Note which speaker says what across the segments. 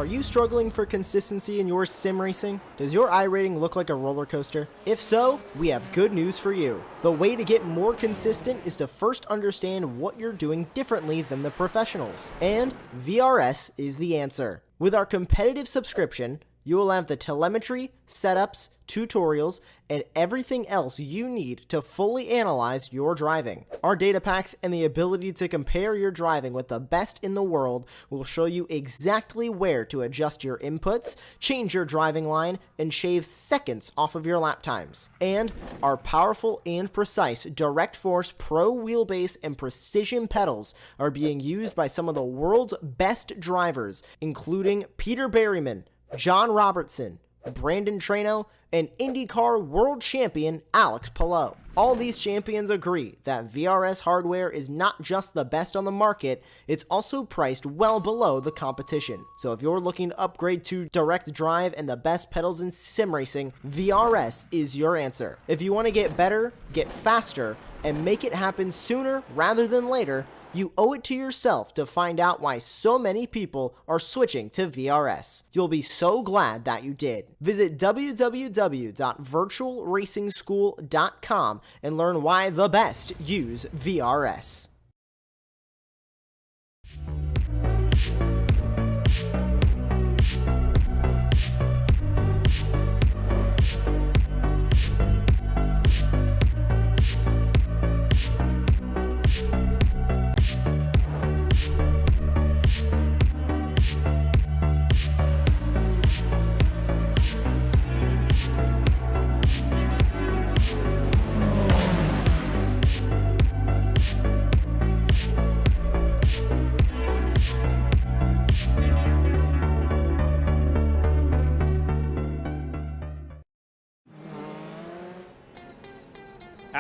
Speaker 1: Are you struggling for consistency in your sim racing? Does your iRating look like a roller coaster? If so, we have good news for you. The way to get more consistent is to first understand what you're doing differently than the professionals. And VRS is the answer. With our competitive subscription, you will have the telemetry, setups, tutorials, and everything else you need to fully analyze your driving. Our data packs and the ability to compare your driving with the best in the world will show you exactly where to adjust your inputs, change your driving line, and shave seconds off of your lap times. And our powerful and precise Direct Force Pro wheelbase and precision pedals are being used by some of the world's best drivers, including Peter Berryman, John Robertson, Brandon Trano, and IndyCar World Champion Alex Palou. All these champions agree that VRS hardware is not just the best on the market, it's also priced well below the competition. So if you're looking to upgrade to direct drive and the best pedals in sim racing, VRS is your answer. If you want to get better, get faster, and make it happen sooner rather than later, you owe it to yourself to find out why so many people are switching to VRS. You'll be so glad that you did. Visit www.virtualracingschool.com and learn why the best use VRS.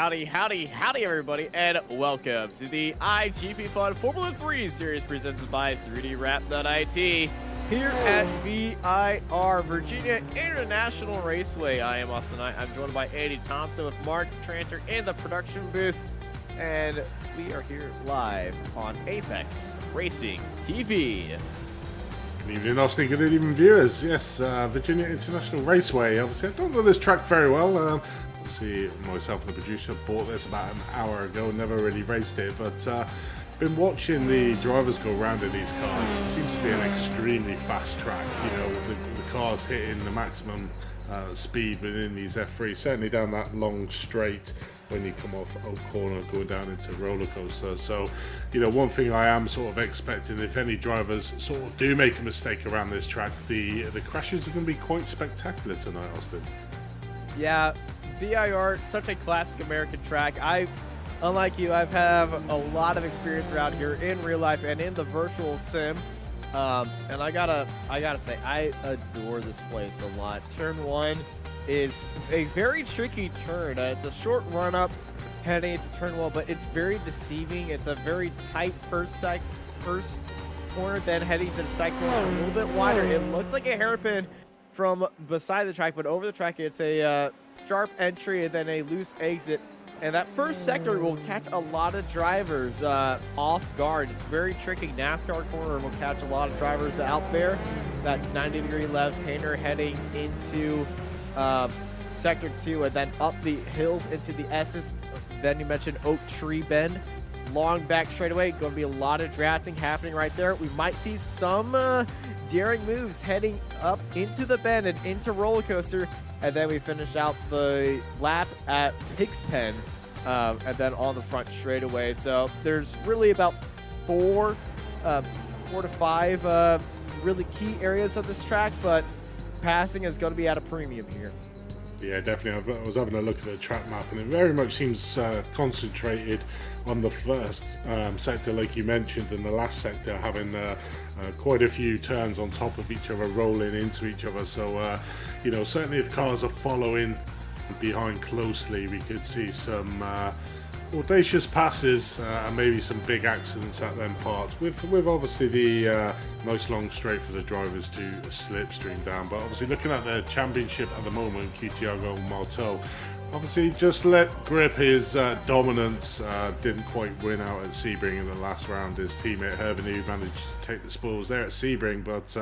Speaker 2: Howdy, everybody, and welcome to the iGPFun Formula 3 series presented by 3DRap.it here at VIR, Virginia International Raceway. I am Austin Knight. I'm joined by Andy Thompson with Mark Tranter in the production booth, and we are here live on Apex Racing TV.
Speaker 3: Good evening, Austin. Good evening, viewers. Yes, Virginia International Raceway. Obviously, I don't know this track very well. Obviously, myself and the producer bought this about an hour ago. Never really raced it, but been watching the drivers go around in these cars. It seems to be an extremely fast track. You know, the cars hitting the maximum speed within these F3, certainly down that long straight when you come off Oak Corner going down into roller coaster. So, you know, one thing I am sort of expecting, if any drivers sort of do make a mistake around this track, the crashes are going to be quite spectacular tonight, Austin.
Speaker 2: Yeah, VIR, such a classic American track. Unlike you, I've have a lot of experience around here in real life and in the virtual sim. And I gotta say, I adore this place a lot. Turn 1 is a very tricky turn. It's a short run up heading into turn 1, but it's very deceiving. It's a very tight first corner, then heading to the second one. It's a little bit wider. It looks like a hairpin from beside the track, but over the track, it's a sharp entry and then a loose exit. And that first sector will catch a lot of drivers off guard. It's very tricky. NASCAR corner will catch a lot of drivers out there. That 90-degree left-hander heading into sector 2 and then up the hills into the S's. Then you mentioned Oak Tree Bend. Long back straightaway. Going to be a lot of drafting happening right there. We might see some daring moves heading up into the bend and into roller coaster. And then we finish out the lap at Pig's Pen, and then on the front straightaway. So there's really about four to five really key areas of this track, but passing is going to be at a premium here.
Speaker 3: Yeah, definitely. I was having a look at the track map, and it very much seems concentrated on the first sector, like you mentioned, and the last sector having quite a few turns on top of each other, rolling into each other. So, you know, certainly if cars are following behind closely, we could see some audacious passes and maybe some big accidents at them parts, with obviously the nice long straight for the drivers to slipstream down. But obviously looking at the championship at the moment, Thiago Marteau obviously just let grip his dominance. Didn't quite win out at Sebring in the last round. His teammate Hervenu managed to take the spoils there at Sebring, but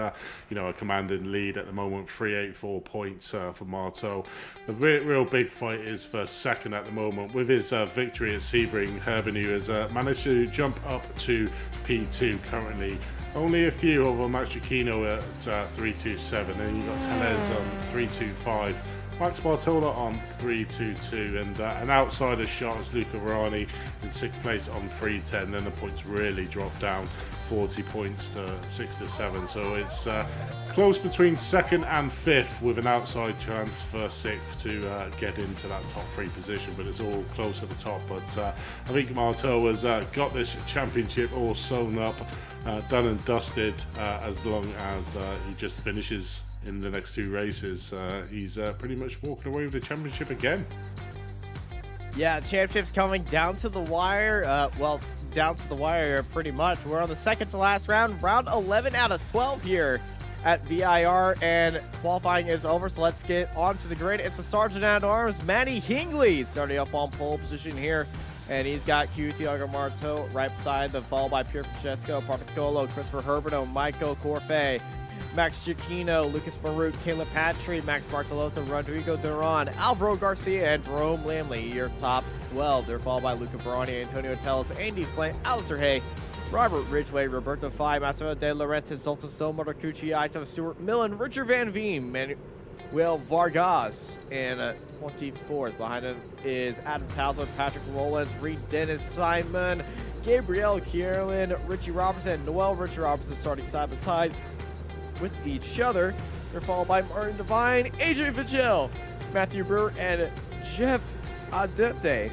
Speaker 3: you know, a commanding lead at the moment, 384 points for Marteau. The real big fight is for second at the moment. With his victory at Sebring, Hervenu has managed to jump up to P2 currently. Only a few of them, Kino at 327, and you've got Tellez on 325. Max Bartola on 322, and an outsider shot is Luca Verani in 6th place on 310. Then the points really drop down 40 points to 6 to 7. So it's close between 2nd and 5th, with an outside chance for 6th to get into that top 3 position. But it's all close at the top. But I think Marteau has got this championship all sewn up, done and dusted, as long as he just finishes in the next 2 races. He's pretty much walking away with the championship again.
Speaker 2: Yeah, championship's coming down to the wire. Well, down to the wire pretty much. We're on the second to last round, round 11 out of 12 here at VIR, and qualifying is over. So let's get onto the grid. It's the Sergeant at Arms, Manny Hingley, starting up on pole position here. And he's got Thiago Marteau right beside them, followed by Pierre Francesco, Particolo, Christopher Herberto, Michael Corfe, Max Giacchino, Lucas Baruch, Caleb Patry, Max Bartolotto, Rodrigo Duran, Alvaro Garcia, and Jerome Lamley, your top 12. They're followed by Luca Barani, Antonio Tellez, Andy Flint, Alistair Hay, Robert Ridgway, Roberto Fai, Massimo De Laurentiis, Zoltan Somo, Marcucci, Ito, Stuart Millen, Richard Van Veen, Manuel Vargas, and 24th. Behind him is Adam Townsend, Patrick Rollins, Reed Dennis, Simon, Gabriel Kierlin, Richie Robertson, Noel Richie Robertson starting side by side with each other. They're followed by Martin Devine, Adrian Vigil, Matthew Brewer, and Jeff Adete.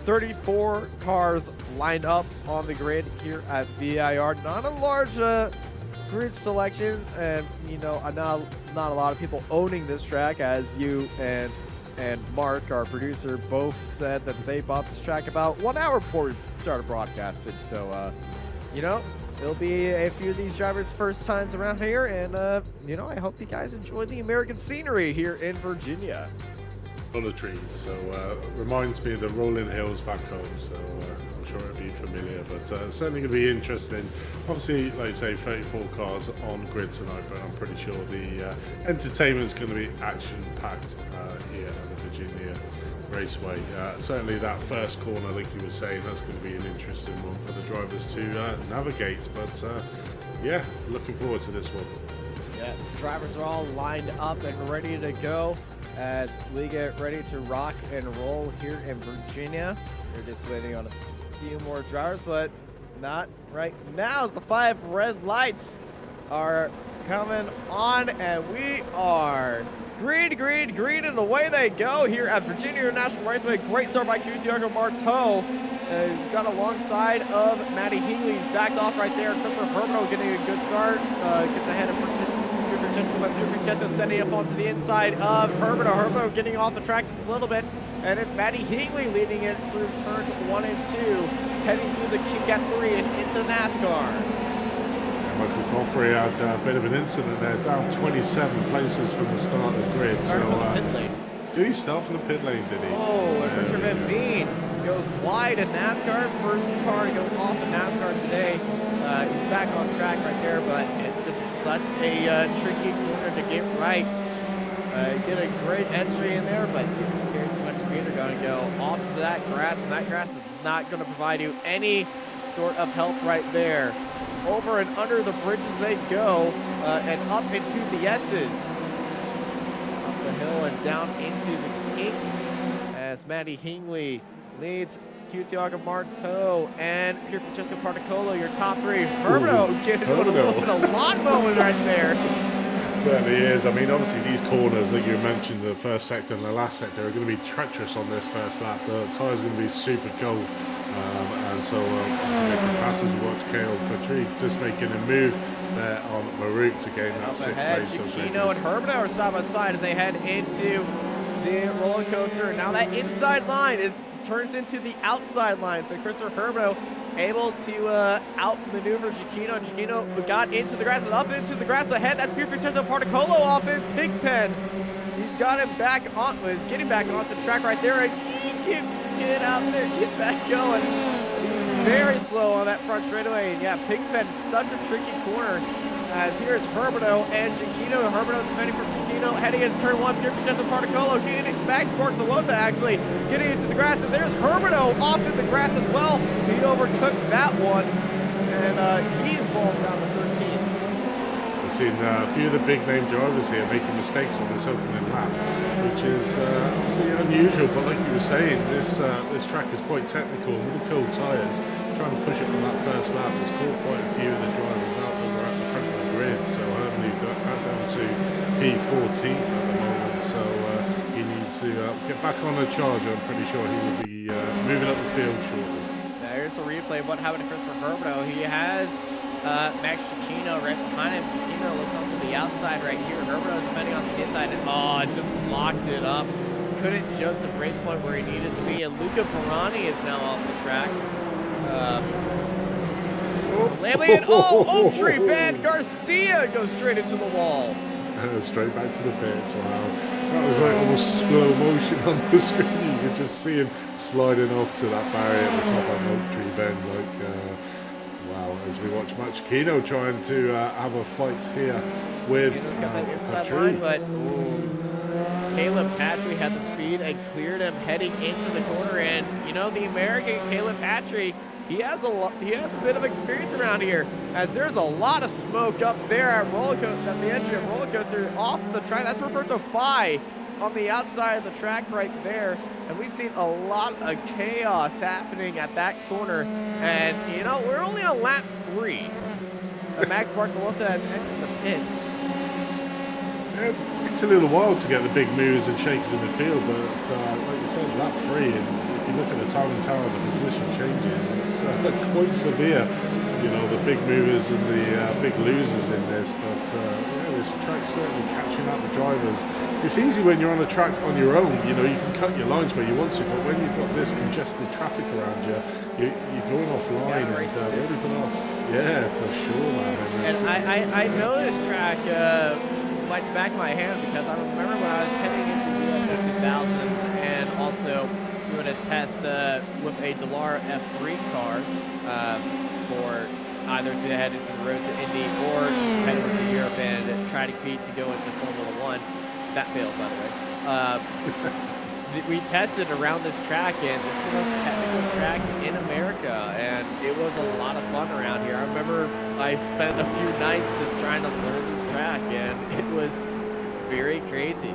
Speaker 2: 34 cars lined up on the grid here at VIR. Not a large grid selection, and you know, not a lot of people owning this track, as you and Mark, our producer, both said that they bought this track about 1 hour before we started broadcasting. So, you know, it'll be a few of these drivers' first times around here, and you know, I hope you guys enjoy the American scenery here in Virginia.
Speaker 3: A lot of trees, so reminds me of the rolling hills back home, so I'm sure it'll be familiar, but certainly going to be interesting. Obviously, like I say, 34 cars on grid tonight, but I'm pretty sure the entertainment's going to be action-packed here at the Virginia Raceway. Certainly that first corner, like you were saying, that's going to be an interesting one for the drivers to navigate, but yeah, looking forward to this one.
Speaker 2: Yeah, drivers are all lined up and ready to go as we get ready to rock and roll here in Virginia. We're just waiting on a few more drivers, but not right now as the 5 red lights are coming on, and we are green, green, green, and away they go here at Virginia International Raceway. Great start by Tiago Marteau. He's got alongside of Matty Hingley. He's backed off right there. Christopher Hermano getting a good start. Gets ahead of Francesco sending up onto the inside of Hermano. Hermano getting off the track just a little bit. And it's Matty Hingley leading it through turns 1 and 2, heading through the kink at 3 and into NASCAR.
Speaker 3: Michael Coffrey had a bit of an incident there, down 27 places from the start of the grid. Did he start from the pit lane, did he?
Speaker 2: Oh, and Richard Van Veen goes wide in NASCAR. First car to go off in NASCAR today. He's back on track right there, but it's just such a tricky corner to get right. Get a great entry in there, but you just carry too much speed. They're going to go off of that grass, and that grass is not going to provide you any sort of help right there. Over and under the bridges they go, and up into the S's. Up the hill and down into the kink as Matty Hingley leads Tiago Marteau and Pier Francesco Particolo, your top 3. Hermano getting a little bit of lawn mowing right there.
Speaker 3: Certainly is. I mean, obviously these corners that you mentioned, the first sector and the last sector, are going to be treacherous on this first lap. The tyres are going to be super cold. And so making passes, we watch Kale Patry just making a move there on Maruk to gain that 6th place.
Speaker 2: Giacchino and Hermano are side by side as they head into the roller coaster. And now that inside line turns into the outside line. So Christopher Hermano able to outmaneuver Giacchino. Giacchino got into the grass and up into the grass ahead. That's Pier Francesco Particolo off in Pig's Pen. He's got him back on, he's getting back onto the track right there, and he can get out there, get back going. He's very slow on that front straightaway, and yeah, Pig's Pen is such a tricky corner. As here's Hermano and Giacchino. Hermano defending from Giacchino, heading into turn 1. Pier Francesco Particolo getting back towards Salota, actually getting into the grass, and there's Hermano off in the grass as well. He overcooked that one, and he falls down to 13th.
Speaker 3: We've seen a few of the big name drivers here making mistakes on this opening lap, which is obviously unusual, but like you were saying, this track is quite technical with the cold tyres. Trying to push it on that first lap has caught quite a few of the drivers out that were at the front of the grid, so Hermano got down to P14 at the moment, so he needs to get back on the charge. I'm pretty sure he will be moving up the field shortly.
Speaker 2: Now here's a replay of what happened to Christopher Hermano. He has Max Giacchino right behind him. Giacchino looks onto the outside right here. Hermano defending onto the inside, and just locked it up. Couldn't just a break point where he needed to be, and Luca Perani is now off the track. Tree bad. Garcia goes straight into the wall.
Speaker 3: Straight back to the pits. Wow, that was like almost slow motion on the screen. You could just see him sliding off to that barrier at the top of Oak Tree Bend. Wow, as we watch Giacchino trying to have a fight here with
Speaker 2: got that inside line, but Caleb Patry had the speed and cleared him heading into the corner. And you know, the American Caleb Patry, he has a bit of experience around here, as there's a lot of smoke up there at the edge of the roller coaster off the track. That's Roberto Fai on the outside of the track right there, and we've seen a lot of chaos happening at that corner. And you know, we're only on lap 3. Max Bartolota has entered the pits.
Speaker 3: It takes a little while to get the big moves and shakes in the field, but like you said, lap 3, and if you look at the time and tower, the position changes. It's quite severe, you know, the big movers and the big losers in this, but yeah, this track's certainly catching up the drivers. It's easy when you're on a track on your own, you know, you can cut your lines where you want to, but when you've got this congested traffic around you, you're going offline and really going off. Yeah, for sure, man.
Speaker 2: And I know this track like the back of my hand, because I remember when I was heading into USO 2000, test with a Dallara F3 car for either to head into the road to Indy or head over to Europe and try to compete to go into Formula 1. That failed, by the way. We tested around this track, and this is the most technical track in America, and it was a lot of fun around here. I remember I spent a few nights just trying to learn this track, and it was very crazy.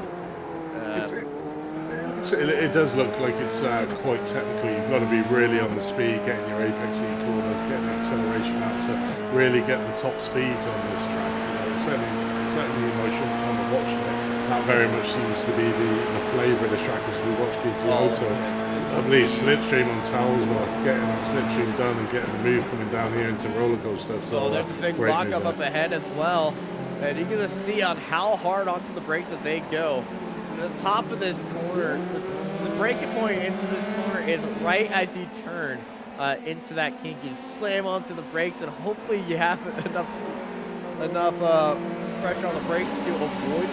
Speaker 3: It does look like it's quite technical. You've got to be really on the speed, getting your apex corners, getting the acceleration out to really get the top speeds on this track. Certainly in my short time of watching it, that very much seems to be the flavour of the track as we watch GTO. I believe slipstream on Talsma, getting that slipstream done and getting the move coming down here into roller coaster. So
Speaker 2: there's a big lockup up ahead as well, and you can just see on how hard onto the brakes that they go. The top of this corner, the braking point into this corner is right as you turn into that kink. You slam onto the brakes, and hopefully you have enough pressure on the brakes to avoid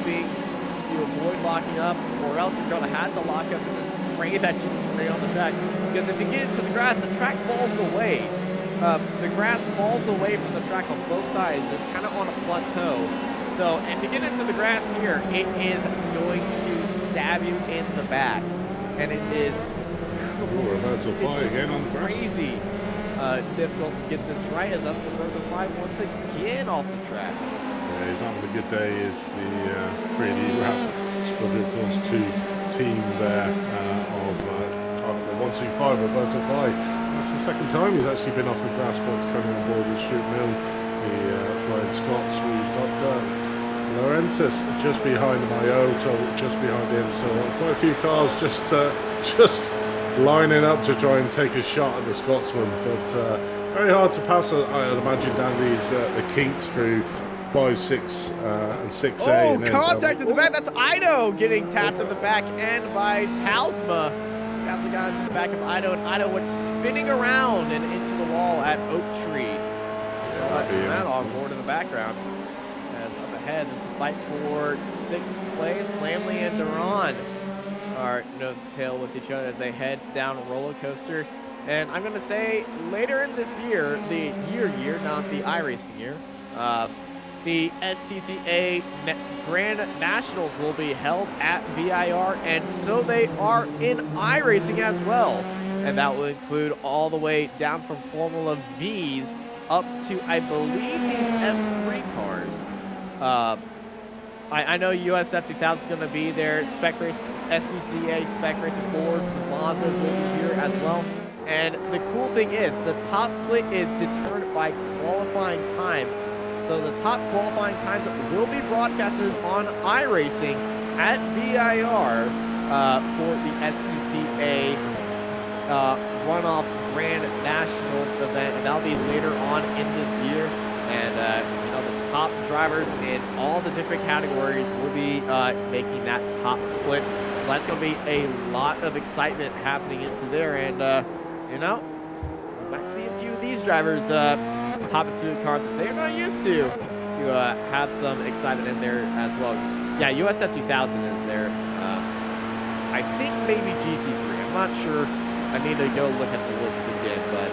Speaker 2: locking up, or else you're going to have to lock up and just pray that you can stay on the track. Because if you get into the grass, the track falls away. The grass falls away from the track on both sides. It's kind of on a plateau. So if you get into the grass here, it is going to stab you in the back, and it is crazy difficult to get this right, as that's what number 5 once again off the track.
Speaker 3: Yeah, he's not having a good day. Is the 3D Rap Squadron, of course, 2 team there of the 125 Roberto Fly. That's the second time he's actually been off the grass, but it's coming on board with Stuart Mill, the Flying Scots. We've got Laurentis just behind Mayoto, just behind him. So quite a few cars just lining up to try and take a shot at the Scotsman, but very hard to pass. I'd imagine down these the kinks through 5, 6, and 6A.
Speaker 2: Oh,
Speaker 3: and
Speaker 2: contact in the back. That's Ido getting tapped in the back end by Talsma. Talsma got into the back of Ido, and Ido went spinning around and into the wall at Oak Tree. So that on board in the background. As up ahead, this is the fight for 6th place. Lamley and Duran are nose to tail with each other as they head down a roller coaster. And I'm going to say later in this year, the year, not the iRacing year, the SCCA Grand Nationals will be held at VIR, and so they are in iRacing as well. And that will include all the way down from Formula V's up to, I believe, these F3 cars. I know USF 2000 is going to be there. Spec Race, SCCA, Spec Race Fords, Mazdas will be here as well. And the cool thing is, the top split is determined by qualifying times. So the top qualifying times will be broadcasted on iRacing at VIR for the SCCA Runoffs Grand Nationals event, and that'll be later on in this year. And the top drivers in all the different categories will be making that top split. Well, that's going to be a lot of excitement happening into there, and you might see a few of these drivers hop into a car that they're not used to have some excitement in there as well. Yeah, USF 2000 is there. I think maybe GT3. I'm not sure. I need to go look at the list again, but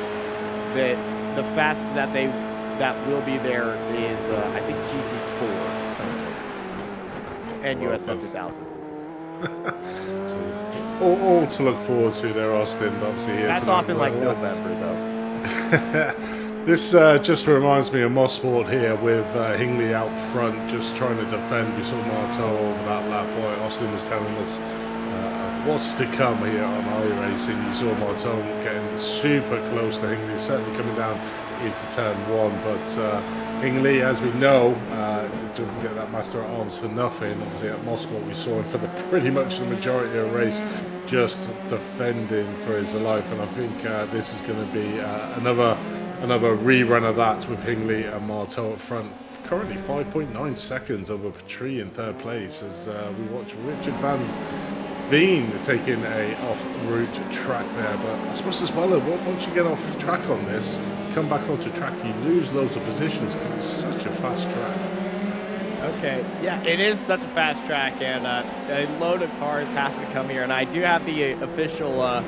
Speaker 2: the fastest that will be there is I think GT4 and USF 2000.
Speaker 3: all to look forward to there, Austin. Obviously,
Speaker 2: that's often like November, though.
Speaker 3: This just reminds me of Mosport here with Hingley out front, just trying to defend. We saw Marteau over that lap. Boy, Austin was telling us what's to come here on iRacing. You saw Marteau getting super close to Hingley, certainly coming down into turn 1, but Hingley, as we know, doesn't get that Master at Arms for nothing. Obviously at Mosport we saw him for pretty much the majority of the race just defending for his life, and I think this is going to be another rerun of that with Hingley and Marteau up front. Currently 5.9 seconds over Petrie in 3rd place as we watch Richard Van Veen taking a off-route track there. But I suppose as well, once you get off track on this, come back onto track, you lose loads of positions because it's such a fast track.
Speaker 2: Okay, yeah, it is such a fast track, and a load of cars have to come here, and I do have the official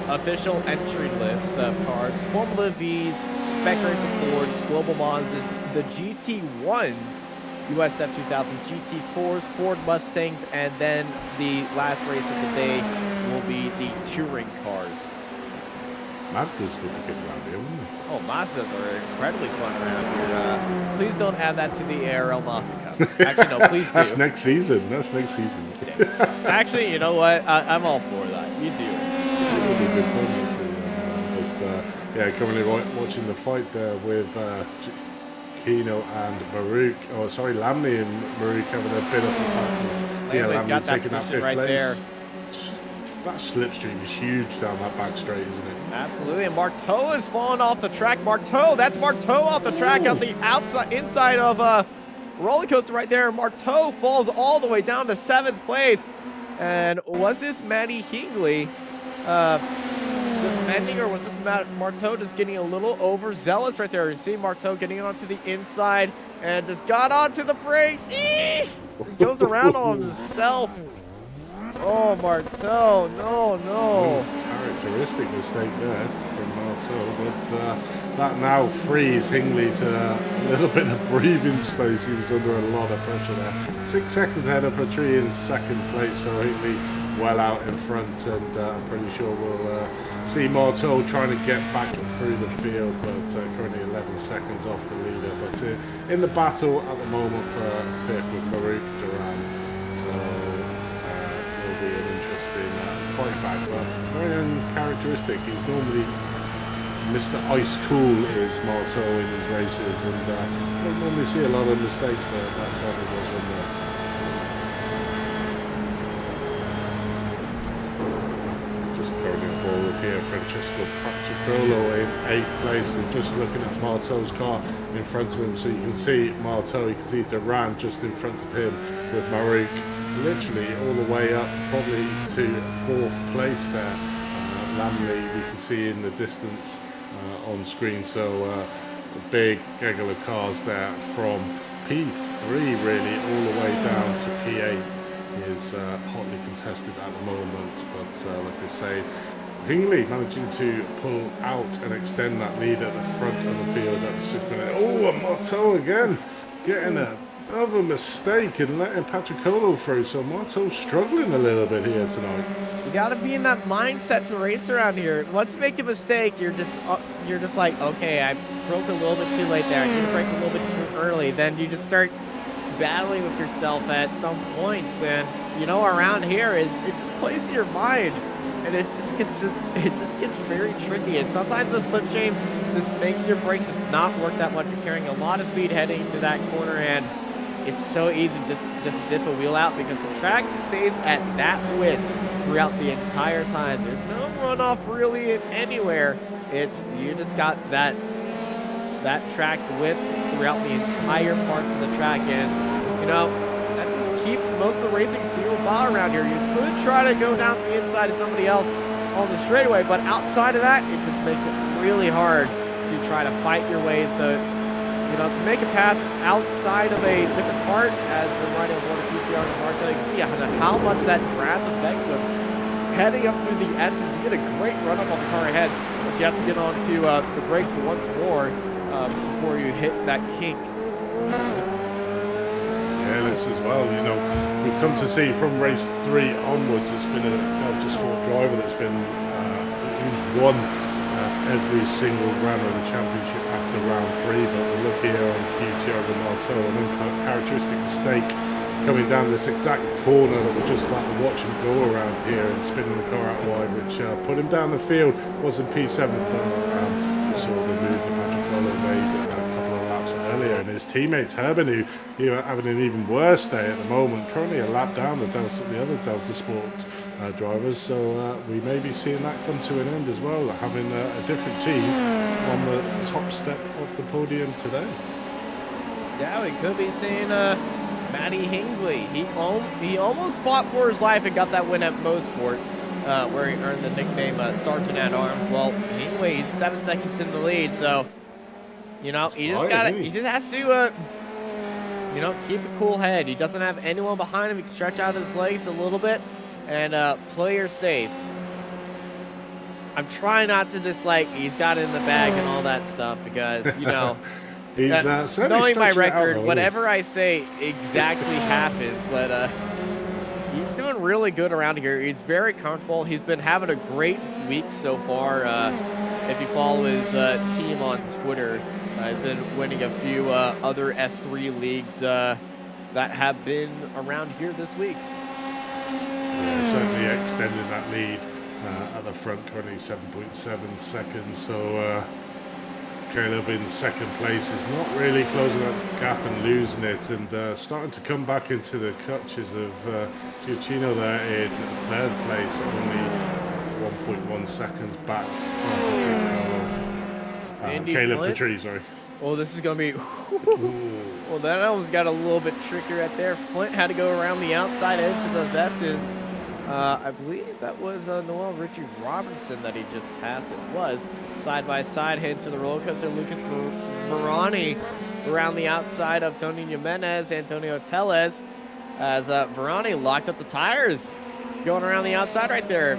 Speaker 2: official entry list of cars. Formula V's, Spec Racer Fords, Global Mazdas, the GT1s, USF 2000 GT4s, Ford Mustangs, and then the last race of the day will be the touring cars.
Speaker 3: Mazda's would be good around here, wouldn't they?
Speaker 2: Oh, Mazdas are incredibly fun around here. Please don't add that to the ARL Mazda Cup. Actually, no, please do.
Speaker 3: That's next season. That's next season.
Speaker 2: Actually, you know what? I'm all for that. You do it.
Speaker 3: It would be good fun, actually. But yeah, currently watching the fight there with Kino and Maruk. Oh, sorry, Lamley and Maruk having a bit of a battle. Yeah,
Speaker 2: Lamley's got that
Speaker 3: taking that
Speaker 2: position
Speaker 3: 5th
Speaker 2: right
Speaker 3: place.
Speaker 2: there.
Speaker 3: That slipstream is huge down that back straight, isn't it?
Speaker 2: Absolutely, and Marteau is falling off the track. That's Marteau off the track on the inside of roller coaster right there. Marteau falls all the way down to 7th place. And was this Matty Hingley defending, or was this Marteau just getting a little overzealous right there? You see Marteau getting onto the inside and just got onto the brakes. He goes around on himself. Oh, Marteau, no.
Speaker 3: Characteristic mistake there from Marteau, but that now frees Hingley to a little bit of breathing space. He was under a lot of pressure there. 6 seconds ahead of Petrie in 2nd place, so Hingley well out in front, and I'm pretty sure we'll see Marteau trying to get back through the field, but currently 11 seconds off the leader. But in the battle at the moment for 5th with Maruk Duran, so be an interesting fight back, but it's very uncharacteristic. He's normally Mr. Ice Cool is Marteau in his races, and you don't normally see a lot of mistakes, but that certainly was one there. Just going in forward here, Francesco Patriccolo in 8th place, and just looking at Marteau's car in front of him, so you can see Marteau, you can see Duran just in front of him with Maruk literally all the way up probably to 4th place there. Lamley we can see in the distance on screen, so a big gaggle of cars there from P3 really all the way down to P8 is hotly contested at the moment, but like I say, Hingley managing to pull out and extend that lead at the front of the field at the 6th minute. Oh, and Marteau again getting another mistake and letting Patriccolo through, so Marteau's struggling a little bit here tonight.
Speaker 2: You gotta be in that mindset to race around here. Once you make a mistake, you're just like, okay, I broke a little bit too late there. I need to brake a little bit too early. Then you just start battling with yourself at some points, and you know, around here it just plays in your mind, and it just gets very tricky. And sometimes the slipstream just makes your brakes just not work that much. You're carrying a lot of speed heading to that corner, and it's so easy to just dip a wheel out because the track stays at that width throughout the entire time. There's no runoff really anywhere. You just got that track width throughout the entire parts of the track, and you know, that just keeps most of the racing single file around here. You could try to go down to the inside of somebody else on the straightaway, but outside of that, it just makes it really hard to try to fight your way. So, you know, to make a pass outside of a different part, as we're riding aboard a PTR and Marteau, you can see how much that draft affects him. Heading up through the S's, you get a great run up on the car ahead, but you have to get onto the brakes once more before you hit that kink.
Speaker 3: Yeah, this as well, you know, we've come to see from race 3 onwards, it's been a Delta Sport driver that's been who's won every single round of the championship after round 3, but we look here on QTR and Marteau, an uncharacteristic mistake coming down this exact corner that we're just about to watch him go around here and spinning the car out wide, which put him down the field. Was in P7, but we saw the move that Patriccolo made a couple of laps earlier, and his teammate Turbin, who having an even worse day at the moment, currently a lap down the other Delta Sport drivers, so we may be seeing that come to an end as well, having a different team on the top step of the podium today.
Speaker 2: Yeah, we could be seeing Matty Hingley. He almost fought for his life and got that win at Mosport, where he earned the nickname Sergeant at Arms. Well, Hingley, he's 7 seconds in the lead, so you know, he just has to you know, keep a cool head. He doesn't have anyone behind him. He can stretch out his legs a little bit and play her safe. I'm trying not to just like he's got it in the bag and all that stuff because you know.
Speaker 3: He's
Speaker 2: knowing my record,
Speaker 3: out,
Speaker 2: whatever I say exactly happens, but he's doing really good around here. He's very comfortable. He's been having a great week so far. If you follow his team on Twitter, he's been winning a few other F3 leagues that have been around here this week.
Speaker 3: Yeah, certainly extended that lead at the front, currently 7.7 seconds. So Caleb in second place is not really closing that gap and losing it, and starting to come back into the clutches of Giacchino there in third place, only 1.1 seconds back from Caleb Petrie, sorry.
Speaker 2: Oh, this is going to be... Well, that almost got a little bit trickier right there. Flint had to go around the outside into those S's. I believe that was Noel Richie Robinson that he just passed. It was side by side heading to the roller coaster. Lucas Verani around the outside of Tony Jimenez, Antonio Tellez, as Verani locked up the tires, going around the outside right there.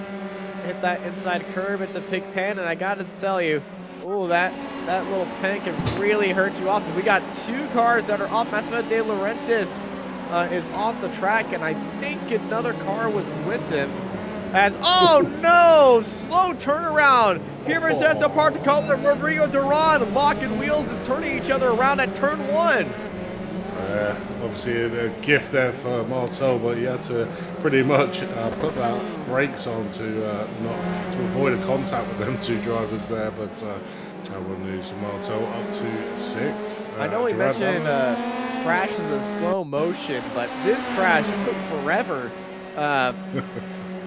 Speaker 2: Hit that inside curve into Pig Pen, and I got to tell you, oh, that little pen can really hurt you off. We got two cars that are off. Massimo De Laurentiis is off the track, and I think another car was with him. As oh no, slow turnaround. Here is Esso Particola and Rodrigo Duran locking wheels and turning each other around at turn one.
Speaker 3: Obviously a gift there for Martel, but he had to pretty much put that brakes on to avoid a contact with them two drivers there. But one news Martel up to sixth.
Speaker 2: I know we mentioned crashes in slow motion, but this crash took forever.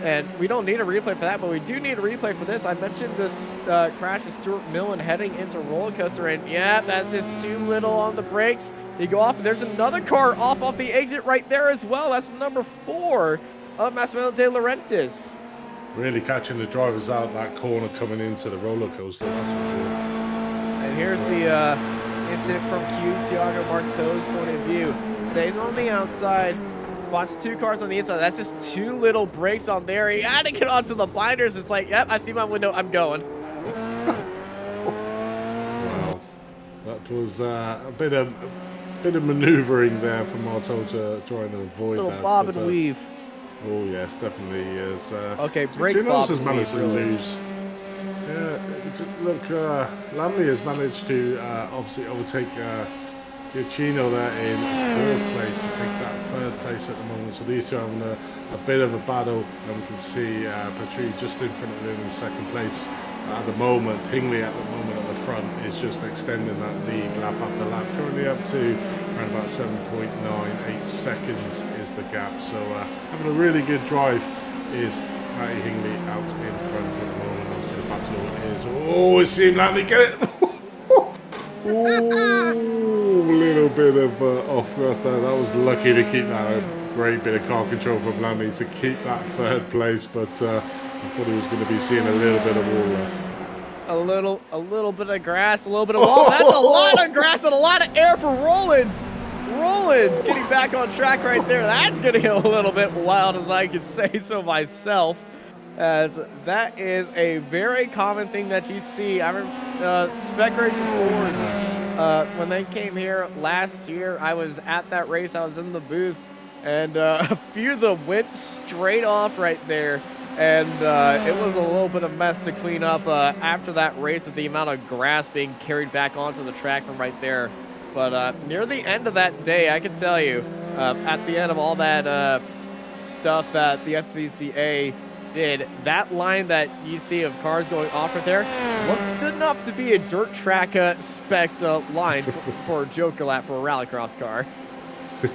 Speaker 2: And we don't need a replay for that, but we do need a replay for this. I mentioned this crash of Stuart Millen heading into roller coaster, and yeah, that's just too little on the brakes. You go off, and there's another car off the exit right there as well. That's number 4 of Massimo De Laurentiis.
Speaker 3: Really catching the drivers out that corner coming into the roller coaster, that's for sure.
Speaker 2: And here's the incident from Thiago Marteau's point of view. Stays on the outside. Watch two cars on the inside. That's just too little brakes on there. He had to get onto the binders. It's like, yep, I see my window. I'm going.
Speaker 3: Wow, that was a bit of manoeuvring there for Martel to try and avoid that.
Speaker 2: Little bob and weave.
Speaker 3: Oh yes, definitely is.
Speaker 2: Okay, brake bob
Speaker 3: has managed to
Speaker 2: really.
Speaker 3: lose. Yeah, look, Lamley has managed to obviously overtake Giacchino there in 4th place to take that 3rd place at the moment. So these two are having a bit of a battle, and we can see Petrie just in front of him in 2nd place at the moment. Hingley at the moment at the front is just extending that lead lap after lap, currently up to around about 7.98 seconds is the gap. So having a really good drive is Matty Hingley out in front at the moment. Obviously the battle is, oh, it seemed like they get it. Ooh, little bit of off thrust there. That was lucky to keep that. A great bit of car control from Lamley to keep that 3rd place, but I thought he was going to be seeing a little bit of wall there.
Speaker 2: A little bit of grass, a little bit of wall. That's a lot of grass and a lot of air for Rollins. Rollins getting back on track right there. That's going to get a little bit wild, as I could say so myself, as that is a very common thing that you see. I remember Spec Racing Fords, when they came here last year, I was at that race. I was in the booth, and a few of them went straight off right there. And it was a little bit of a mess to clean up after that race with the amount of grass being carried back onto the track from right there. But near the end of that day, I can tell you, at the end of all that stuff that the SCCA did, that line that you see of cars going off right there looked enough to be a dirt track spec line for a Joker lap for a rallycross car.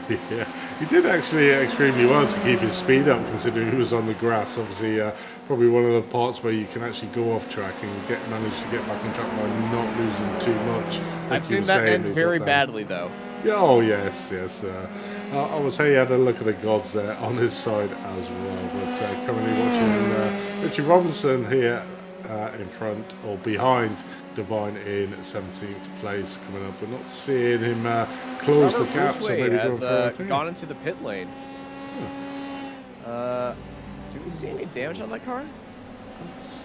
Speaker 3: Yeah, he did actually extremely well to keep his speed up, considering he was on the grass. Obviously, probably one of the parts where you can actually go off track and manage to get back on track by not losing too much.
Speaker 2: I've seen that end very badly, though.
Speaker 3: Yeah, oh, yes. I would say he had a look at the gods there on his side as well. But currently watching Richie Robinson here in front or behind Divine in 17th place coming up. We're not seeing him close the gap, so maybe
Speaker 2: has gone into the pit lane. Do we see any damage on that car?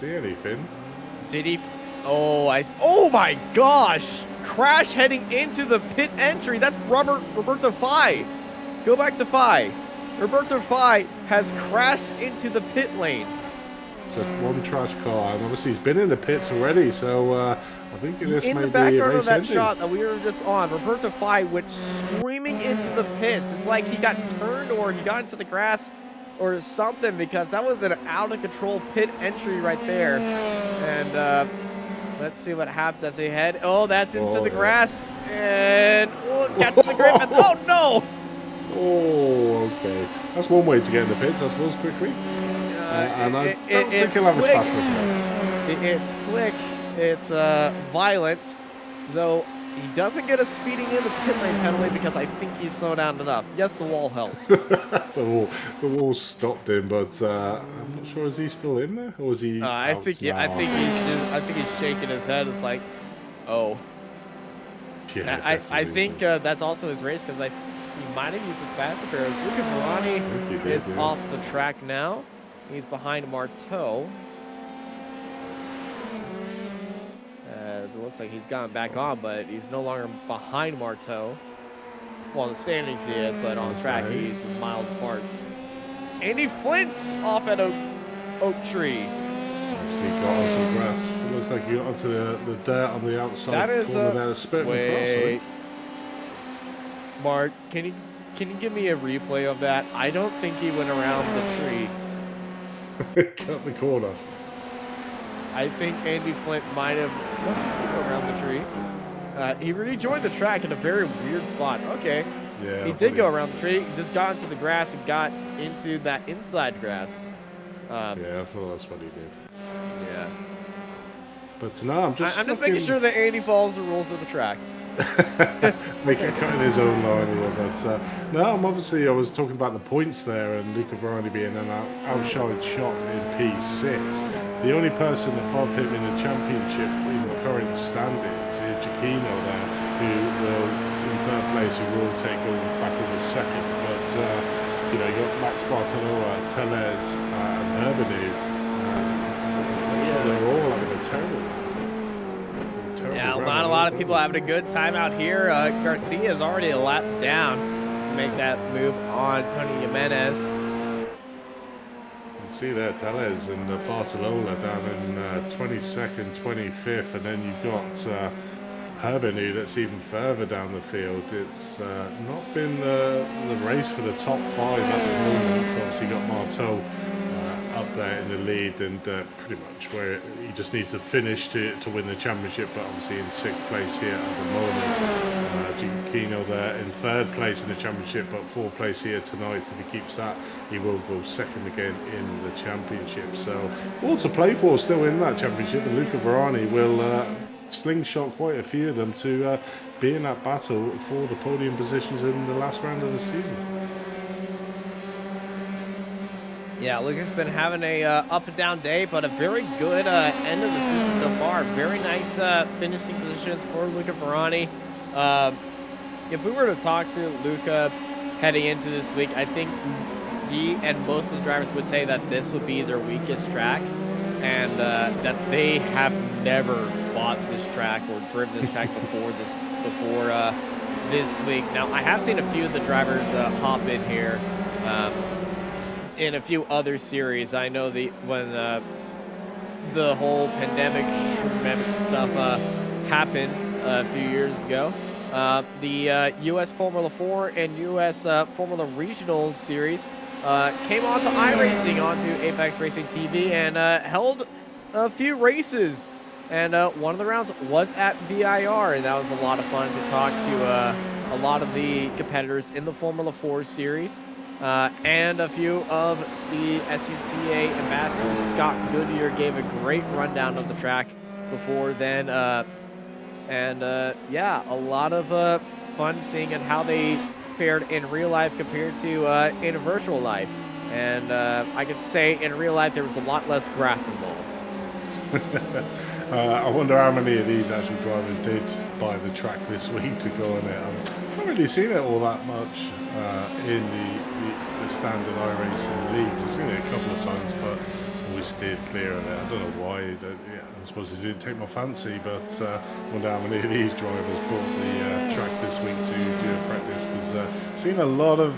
Speaker 3: See anything?
Speaker 2: Did he? Oh my gosh! Crash heading into the pit entry. That's Roberto Fai. Go back to Fai. Roberto Fai has crashed into the pit lane.
Speaker 3: It's a one trash car, and obviously he's been in the pits already, so I think this
Speaker 2: In
Speaker 3: may
Speaker 2: the
Speaker 3: be
Speaker 2: background of
Speaker 3: race
Speaker 2: that
Speaker 3: ending.
Speaker 2: shot that we were just on, Roberto Fai went screaming into the pits. It's like he got turned or he got into the grass or something, because that was an out-of-control pit entry right there. And let's see what happens as they head. Oh, that's into the grass. And catching the grip. And, oh, no!
Speaker 3: Oh, okay. That's one way to get in the pits, I suppose, quickly. And I don't think he'll have as fast as well.
Speaker 2: It's quick. It's violent, though he doesn't get a speeding in the pit lane penalty because I think he's slowed down enough. Yes, the wall helped.
Speaker 3: the wall stopped him, but I'm not sure, is he still in there, or is he?
Speaker 2: I think he's shaking his head. It's like, oh.
Speaker 3: Yeah,
Speaker 2: I think that's also his race, because he might have used his faster pairs. Luca Verani is off the track now. He's behind Marteau. As it looks like he's gone back on, but he's no longer behind Marteau. Well, in the standings he is, but on track he's miles apart. Andy Flint's off at Oak Tree.
Speaker 3: He got onto the grass. It looks like he got onto the dirt on the outside.
Speaker 2: That is
Speaker 3: wait.
Speaker 2: Mark, can you give me a replay of that? I don't think he went around the tree.
Speaker 3: Cut the corner.
Speaker 2: I think Andy Flint might have go around the tree. He rejoined the track in a very weird spot. Okay.
Speaker 3: Yeah.
Speaker 2: He did go around the tree. He just got into the grass and got into that inside grass.
Speaker 3: Yeah, I thought that's what he did.
Speaker 2: Yeah.
Speaker 3: But no, I'm just
Speaker 2: making sure that Andy follows the rules of the track.
Speaker 3: Cutting his own line here, but no, I was talking about the points there, and Luca Verani being an outshined shot in P6. The only person above him in the championship in the current standings is Giacchino there, who will, in third place, who will take back over second. But you got Max Bartoloa, Tellez, and Herbenu. They're all having a terrible.
Speaker 2: Yeah, not a lot of people having a good time out here. Garcia is already a lap down. Makes that move on Tony Jimenez.
Speaker 3: You can see there, Tellez and Bartolola down in 22nd, 25th, and then you've got Herbenu that's even further down the field. It's not been the race for the top 5 at the moment. Obviously got Marteau up there in the lead, and pretty much where he just needs to finish to win the championship, but obviously in 6th place here at the moment. Giacchino there in 3rd place in the championship, but 4th place here tonight. If he keeps that, he will go 2nd again in the championship. So all to play for still in that championship, and Luca Verani will slingshot quite a few of them to be in that battle for the podium positions in the last round of the season.
Speaker 2: Yeah, Luca's been having a up and down day, but a very good end of the season so far. Very nice finishing positions for Luca Verani. If we were to talk to Luca heading into this week, I think he and most of the drivers would say that this would be their weakest track, and that they have never bought this track or driven this track before this week. Now, I have seen a few of the drivers hop in here. In a few other series. I know when the whole pandemic stuff happened a few years ago, the U.S. Formula 4 and U.S. Formula Regionals series came onto iRacing, onto Apex Racing TV, and held a few races. And one of the rounds was at VIR, and that was a lot of fun to talk to a lot of the competitors in the Formula 4 series. And a few of the SCCA ambassadors. Scott Goodyear gave a great rundown of the track before then. Yeah, a lot of fun seeing how they fared in real life compared to in virtual life. And I could say in real life there was a lot less grass involved.
Speaker 3: I wonder how many of these actual drivers did buy the track this week to go on it. I've not really seen it all that much in the standard iRacing leagues. I've seen it a couple of times, but always steered clear of it. I don't know why. I suppose it didn't take my fancy, but wonder how many of these drivers bought the track this week to do a practice, because I've seen a lot of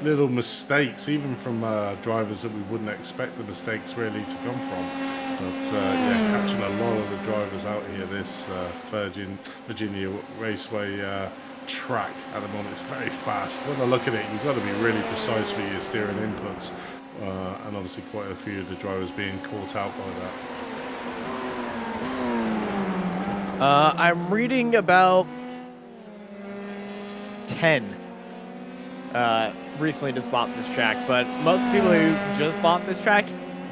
Speaker 3: little mistakes, even from drivers that we wouldn't expect the mistakes really to come from. But yeah, catching a lot of the drivers out here this Virginia Raceway track at the moment. It's very fast. When I look at it, you've got to be really precise with your steering inputs, and obviously quite a few of the drivers being caught out by that.
Speaker 2: I'm reading about 10 recently just bought this track, but most people who just bought this track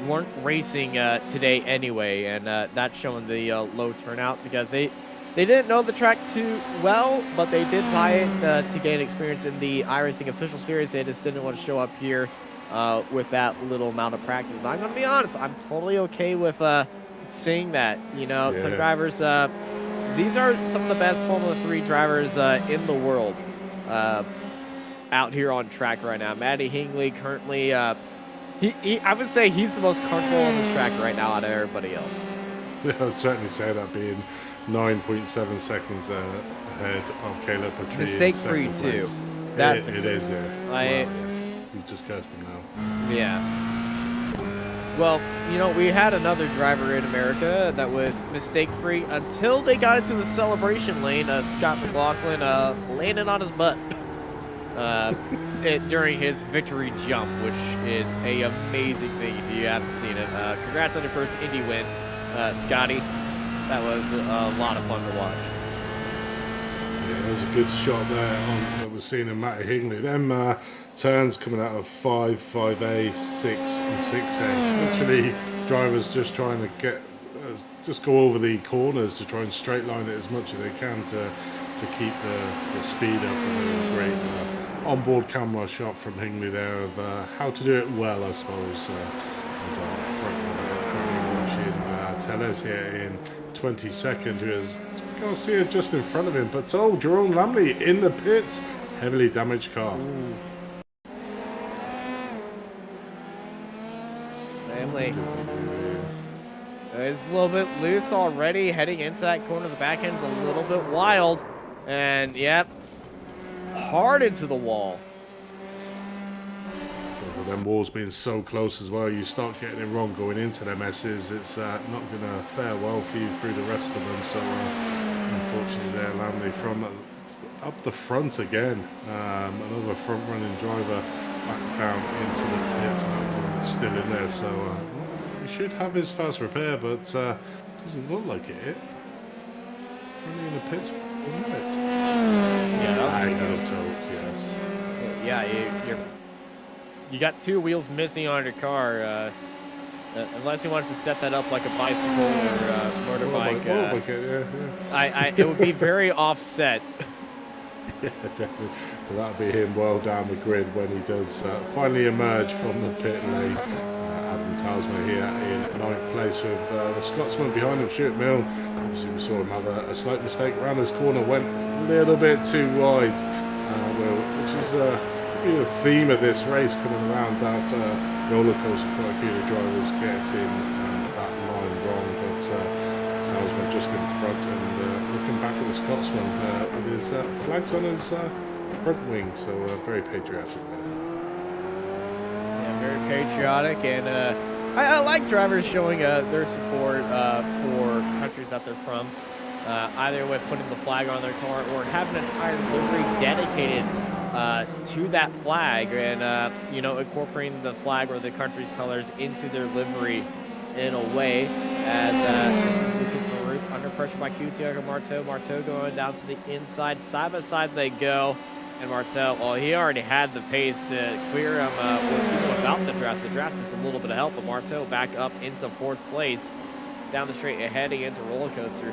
Speaker 2: weren't racing today anyway, and that's showing the low turnout because they didn't know the track too well, but they did buy it to gain experience in the iRacing official series. They just didn't want to show up here with that little amount of practice. And I'm going to be honest, I'm totally okay with seeing that. You know, some drivers, these are some of the best Formula 3 drivers in the world out here on track right now. Matty Hingley currently, I would say he's the most comfortable on this track right now out of everybody else.
Speaker 3: Yeah, I'd certainly say that, being 9.7 seconds ahead of Caleb Petrie.
Speaker 2: Mistake-free too. That's
Speaker 3: it is, yeah.
Speaker 2: Well,
Speaker 3: you just cursed him now.
Speaker 2: Yeah. Well, you know, we had another driver in America that was mistake-free until they got into the celebration lane. Scott McLaughlin landed on his butt during his victory jump, which is a amazing thing if you haven't seen it. Congrats on your first Indy win, Scotty. That was a lot of fun to watch.
Speaker 3: Yeah, there was a good shot there on that we're seeing in Matty Hingley. Them turns coming out of 5, 5A, 6 and 6A. Literally drivers just trying to get, just go over the corners to try and straight line it as much as they can to keep the speed up. And a great onboard camera shot from Hingley there of how to do it well, I suppose. As our front runner watching Tellez here in 22nd, who is Garcia just in front of him, but Jerome Lamley in the pits, heavily damaged car.
Speaker 2: Lamley is a little bit loose already, heading into that corner. The back end's a little bit wild, and yep, hard into the wall.
Speaker 3: With them walls being so close as well, you start getting it wrong going into them S's. It's not going to fare well for you through the rest of them. So unfortunately there, Lamley from up the front again. Another front running driver back down into the pits. That one's still in there, so he should have his fast repair, but doesn't look like it. Running in the pits for a minute.
Speaker 2: Yeah, that was
Speaker 3: yes.
Speaker 2: Yeah, you got two wheels missing on your car, unless he wants to set that up like a bicycle or motorbike. It would be very offset.
Speaker 3: Yeah, definitely. But that'll be him well down the grid when he does finally emerge from the pit lane. Adam Talsma here in 9th place with the Scotsman behind him, Stuart Mill. Obviously we saw him have a slight mistake around this corner, went a little bit too wide, which is be the theme of this race, coming around that roller coaster. Quite a few of the drivers getting that line wrong, but Talsman just in front and looking back at the Scotsman with his flags on his front wing, so very patriotic there.
Speaker 2: Yeah, very patriotic, and I like drivers showing their support for countries that they're from, either with putting the flag on their car or having an entire livery dedicated to that flag, and you know, incorporating the flag or the country's colors into their livery in a way. As this is Lucas Marouk under pressure by Thiago Marteau. Marteau going down to the inside, side by side they go, and Marteau, well, he already had the pace to clear him even without the draft. The draft's just a little bit of help, but Marteau back up into 4th place down the straight, heading into roller coaster.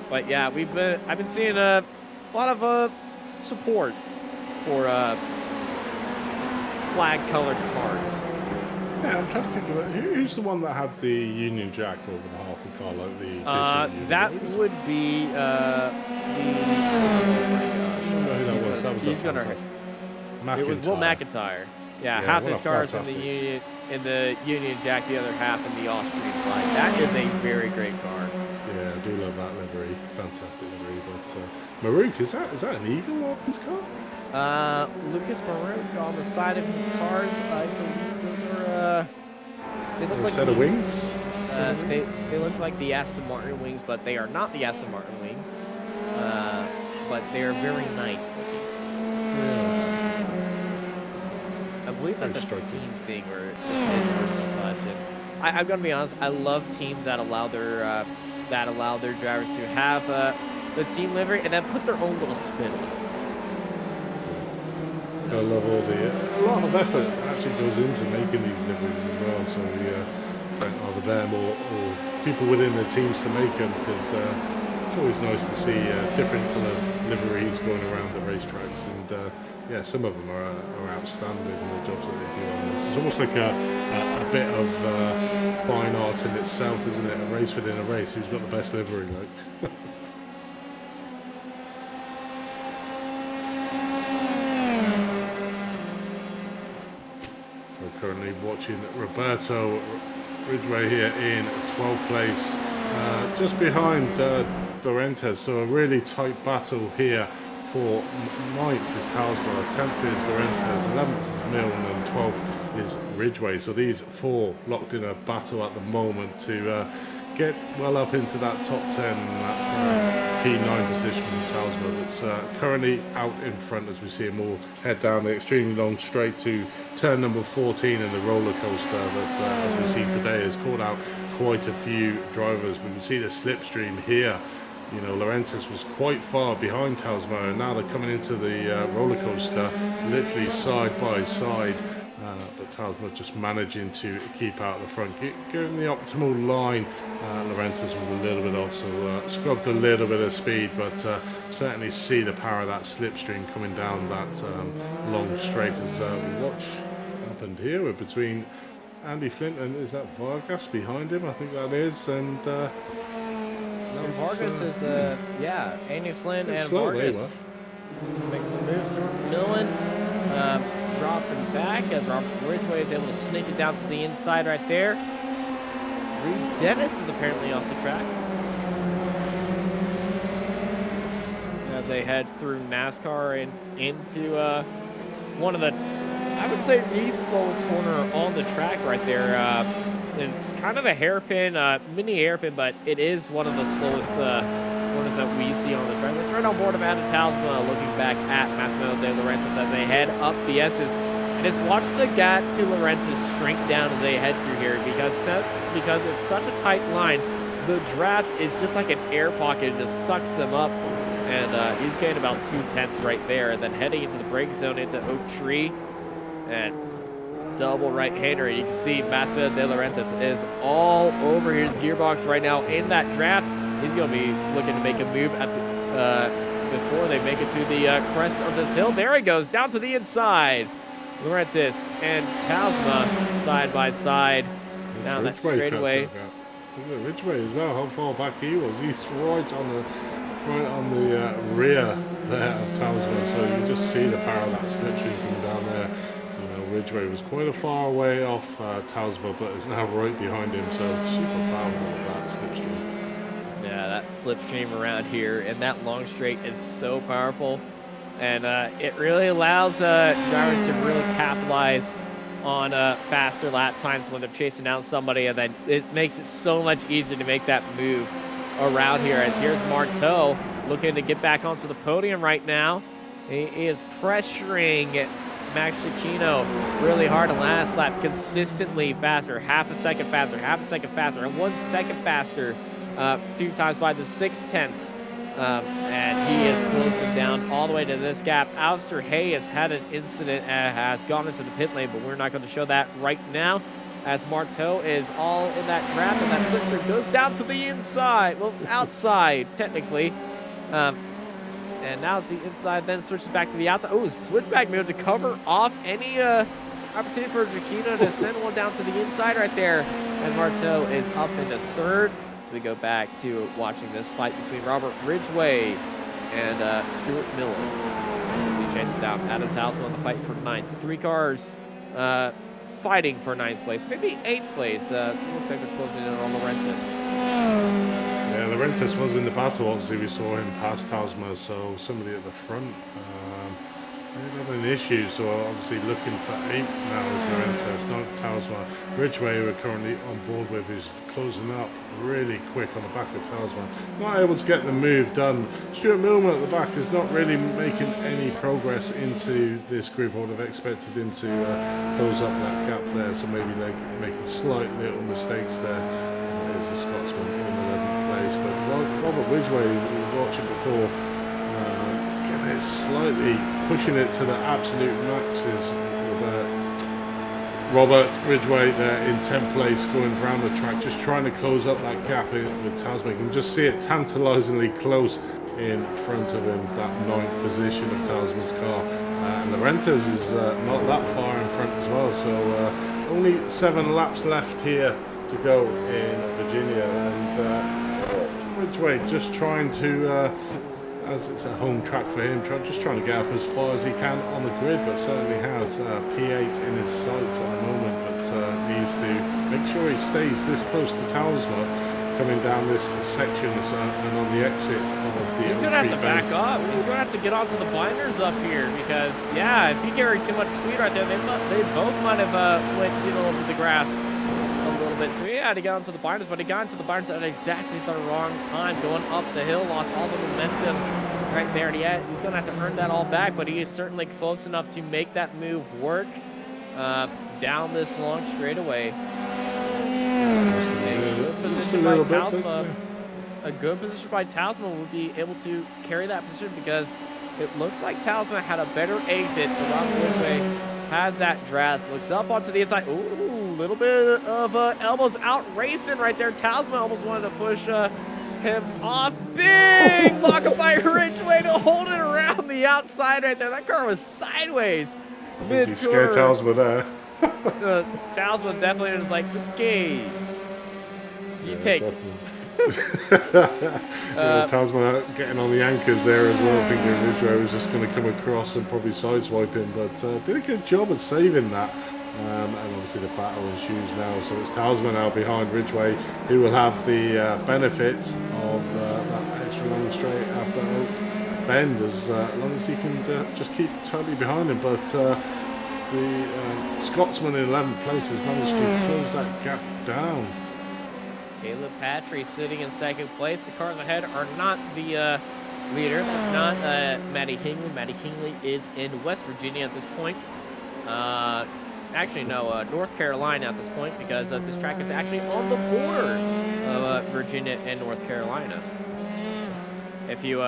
Speaker 2: But yeah, I've been seeing a lot of support for flag-colored cars.
Speaker 3: Yeah, I'm trying to think of it. Who's the one that had the Union Jack over the half the car, like the
Speaker 2: that would be
Speaker 3: He's gonna.
Speaker 2: It was Will McIntyre. Yeah, half his cars in the Union. in the Union Jack, the other half in the Austrian flag. That is a very great car.
Speaker 3: Yeah, I do love that livery. Fantastic livery. But Maruk, is that an eagle on his car?
Speaker 2: Lucas Maruk on the side of his cars. I believe those are they look like
Speaker 3: a set of wings.
Speaker 2: They look like the Aston Martin wings, but they are not the Aston Martin wings. But they are very nice looking.
Speaker 3: Yeah.
Speaker 2: I believe that's a team thing or just his personal touch. And I'm gonna be honest, I love teams that allow their drivers to have the team livery and then put their own little spin on it.
Speaker 3: I love a lot of effort actually goes into making these liveries as well. So either them or people within the teams to make them, because it's always nice to see different coloured liveries going around the racetracks. And yeah, some of them are outstanding in the jobs that they do on this. It's almost like a bit of fine art in itself, isn't it? A race within a race. Who's got the best livery? Like. Currently watching Roberto Ridgway here in 12th place, just behind Laurentiis. So a really tight battle here. For 9th is Talsborough, 10th is Laurentiis, 11th is Milne, and 12th is Ridgway. So these four locked in a battle at the moment to get well up into that top 10 and that P9 position from Talsborough. It's currently out in front as we see them all head down the extremely long straight to turn number 14 in the roller coaster that, as we've seen today, has caught out quite a few drivers. We can see the slipstream here. You know, Laurentiis was quite far behind Talsborough, and now they're coming into the roller coaster literally side by side. But Talsborough just managing to keep out the front, getting the optimal line. Laurentiis was a little bit off, so scrubbed a little bit of speed, but certainly see the power of that slipstream coming down that long straight as we watch happened here. We're between Andy Flint and is that Vargas behind him? I think that is, and
Speaker 2: Vargas is yeah, Andy Flynn and Vargas making the moves through Millen, dropping back as Robert Ridgway is able to sneak it down to the inside right there. Reed Dennis is apparently off the track as they head through NASCAR and into one of the, I would say, the slowest corner on the track right there. It's kind of a hairpin, mini hairpin, but it is one of the slowest corners that we see on the track. Let's right on board of Adam Talsma looking back at Massimiliano De Laurentiis as they head up the S's. And just watch the gap to Laurentiis shrink down as they head through here because it's such a tight line. The draft is just like an air pocket. It just sucks them up. And he's getting about 2/10 right there. And then heading into the brake zone into Oak Tree. And double right-hander. You can see Massimiliano De Laurentiis is all over his gearbox right now in that draft. He's going to be looking to make a move at the, before they make it to the crest of this hill. There he goes, down to the inside. Laurentiis and Talsma side by side down that straightaway.
Speaker 3: Ridgway as well, how far back he was. He's right on the rear there of Talsma, so you just see the power of that slipstream coming down there. Ridgway was quite a far away off Talsma, but is now right behind him, so super powerful that slipstream.
Speaker 2: Yeah, that slipstream around here and that long straight is so powerful, and it really allows drivers to really capitalize on faster lap times when they're chasing down somebody, and then it makes it so much easier to make that move around here. As here's Marteau looking to get back onto the podium right now. He is pressuring Max Cicchino really hard on last lap, consistently faster, half a second faster, and 1 second faster 2 times by the 6/10. And he has closed him down all the way to this gap. Alistair Hay has had an incident, has gone into the pit lane, but we're not going to show that right now, as Marteau is all in that draft, and that slipstream goes down to the inside, well, outside, technically. And now it's the inside, then switches back to the outside. Oh, switchback move to cover off any opportunity for Cicchino to send one down to the inside right there. And Marteau is up into third. So we go back to watching this fight between Robert Ridgway and Stuart Millen. As he chases down Adam Talsma on the fight for 9th. 3 cars fighting for 9th place, maybe 8th place. Looks like they're closing in on Laurentis.
Speaker 3: Yeah, Laurentis was in the battle. Obviously, we saw him pass Tausma, so somebody at the front they had an issue. So obviously looking for 8th now is Laurentis, 9th Tausma. Ridgeway, who we're currently on board with, is closing up really quick on the back of Tausma. Not able to get the move done. Stuart Milman at the back is not really making any progress into this group. I would have expected him to close up that gap there, so maybe they're making slight little mistakes there. There's the Scotsman in 11th place, but Robert Ridgeway, we were watching before, getting it slightly, pushing it to the absolute maxes. Robert Ridgeway there in 10th place, going around the track, just trying to close up that gap with Tausma. You can just see it tantalisingly close in front of him, that 9th position of Tausma's car. And Laurentis is not that far in front as well, so only 7 laps left here to go in Virginia. And Ridgeway just trying to, as it's a home track for him, just trying to get up as far as he can on the grid, but certainly has P8 in his sights at the moment, but needs to make sure he stays this close to Tausma coming down this section and on the exit of the
Speaker 2: He's going to have to back up. He's going to have to get onto the binders up here because, yeah, if he carried too much speed right there, they both might have went over the grass a little bit. So he had to get onto the binders, but he got into the binders at exactly the wrong time, going up the hill, lost all the momentum right there. And he's going to have to earn that all back, but he is certainly close enough to make that move work down this long straightaway. A good position by Tausma would be able to carry that position because it looks like Tausma had a better exit. The Robert Ridgeway has that draft. Looks up onto the inside. Ooh, little bit of elbows out racing right there. Tausma almost wanted to push him off. Big lock up by Ridgeway to hold it around the outside right there. That car was sideways.
Speaker 3: You scared Tausma there.
Speaker 2: Tausma definitely was like, okay, you take it.
Speaker 3: Tausma getting on the anchors there as well, thinking Ridgeway was just going to come across and probably sideswipe him, but did a good job at saving that. And obviously the battle ensues now, so it's Tausma now behind Ridgeway, who will have the benefit of that extra long straight after Oak Bend, as long as he can just keep totally behind him. But the Scotsman in 11th place has managed to close that gap down.
Speaker 2: Caleb Patry sitting in 2nd place. The cars ahead are not the leader. That's not Matty Hingley. Matty Hingley is in West Virginia at this point. Actually, no, North Carolina at this point, because this track is actually on the border of Virginia and North Carolina. If you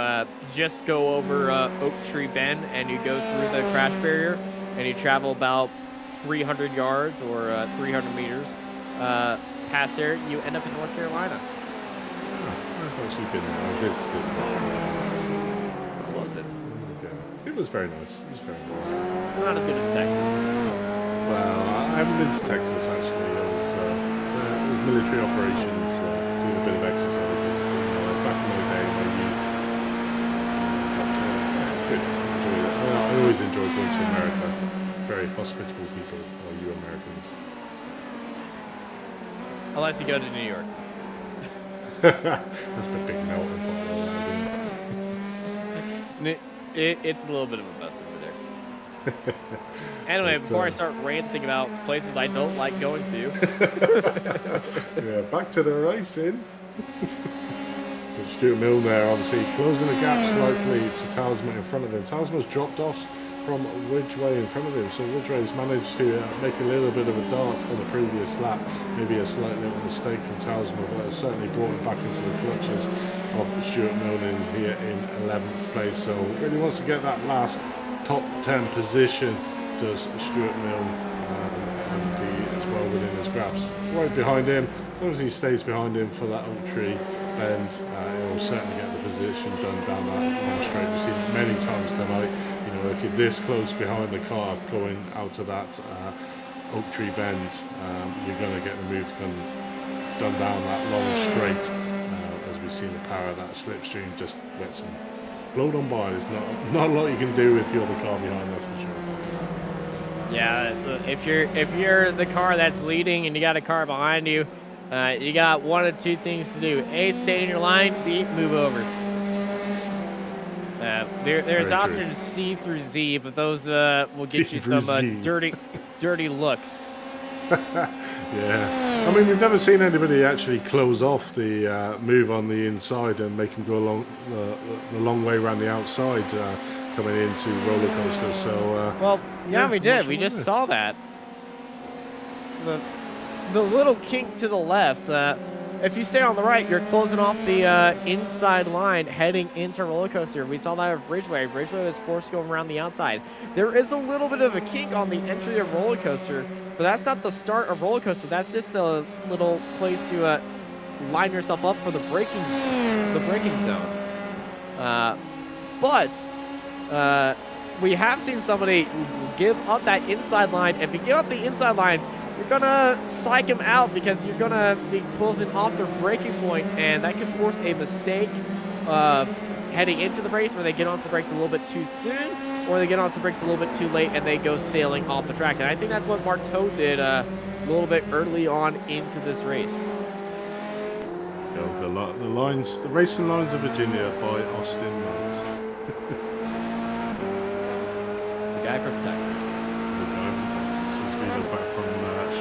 Speaker 2: just go over Oak Tree Bend and you go through the crash barrier and you travel about 300 yards or 300 meters past there, you end up in North Carolina.
Speaker 3: I've actually been there. I visited.
Speaker 2: How was it?
Speaker 3: Okay. It was very nice. It was very nice.
Speaker 2: Not as good as Texas.
Speaker 3: Well, I haven't been to Texas actually. I was military operations, doing a bit of exercises back in my day in my youth. But good. Enjoyed it. I always enjoy going to America. Very hospitable people, are you Americans?
Speaker 2: Unless you go to New York.
Speaker 3: That's a big melting pot.
Speaker 2: It's a little bit of a mess over there. Anyway, before I start ranting about places I don't like going to.
Speaker 3: Yeah, back to the racing. Stuart Milne there, obviously closing the gap slightly to Tausma in front of him. Tausma's dropped off from Ridgeway in front of him, so Ridgeway's managed to make a little bit of a dart on the previous lap, maybe a slight little mistake from Tausma, but it's certainly brought him back into the clutches of Stuart Milne here in 11th place. So really wants to get that last top 10 position, does Stuart Milne, and he is well within his grasp. Right behind him, as long as he stays behind him for that Oak Tree Bend, he will certainly get the position done down that long straight. We've seen it many times tonight. If you're this close behind the car going out of that Oak Tree Bend, you're going to get the move done down that long straight. As we've seen the power of that slipstream just gets them blowed on by. There's not a lot you can do if you're the car behind, that's for sure.
Speaker 2: Yeah, if you're the car that's leading and you got a car behind you, you got one of two things to do: A, stay in your line; B, move over. There's options C through Z, but those will get you some dirty looks.
Speaker 3: Yeah, I mean, we've never seen anybody actually close off the move on the inside and make them go along the long way around the outside coming into roller coasters. So
Speaker 2: well, yeah, we did. We just saw that. The little kink to the left. If you stay on the right, you're closing off the inside line heading into roller coaster. We saw that with Ridgeway. Ridgeway was forced going around the outside. There is a little bit of a kink on the entry of roller coaster, but that's not the start of roller coaster. That's just a little place to line yourself up for the braking zone. But we have seen somebody give up that inside line. If you give up the inside line, you're gonna psych them out because you're gonna be closing off their braking point, and that could force a mistake heading into the race where they get onto the brakes a little bit too soon, or they get onto the brakes a little bit too late and they go sailing off the track. And I think that's what Marteau did a little bit early on into this race.
Speaker 3: The racing lines of Virginia by Austin Mott.
Speaker 2: The guy from Texas.
Speaker 3: As we look back from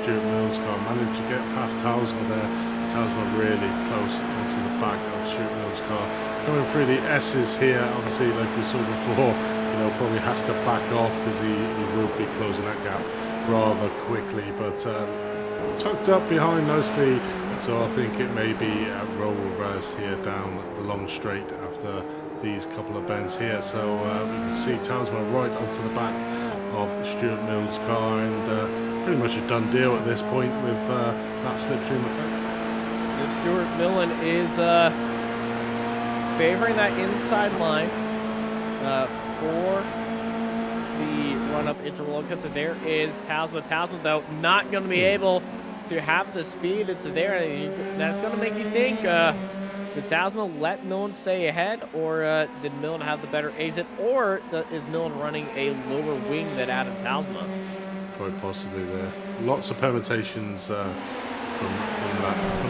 Speaker 3: Stuart Mills' car, managed to get past Talsma there. Talsma really close onto the back of Stuart Mills' car. Coming through the S's here, obviously, like we saw before, probably has to back off because he will be closing that gap rather quickly. But tucked up behind nicely, so I think it may be a roll reverse here down the long straight after these couple of bends here. So we can see Talsma right onto the back of Stuart Mills' car, and pretty much a done deal at this point with that slipstream effect.
Speaker 2: And Stuart Millen is favoring that inside line for the run-up into roller coaster. There is Talsma. Talsma, though, not going to be able to have the speed it's there. That's going to make you think, did Talsma let Millen stay ahead, or did Millen have the better exit, or is Millen running a lower wing that Adam Talsma?
Speaker 3: Quite possibly there. Lots of permutations from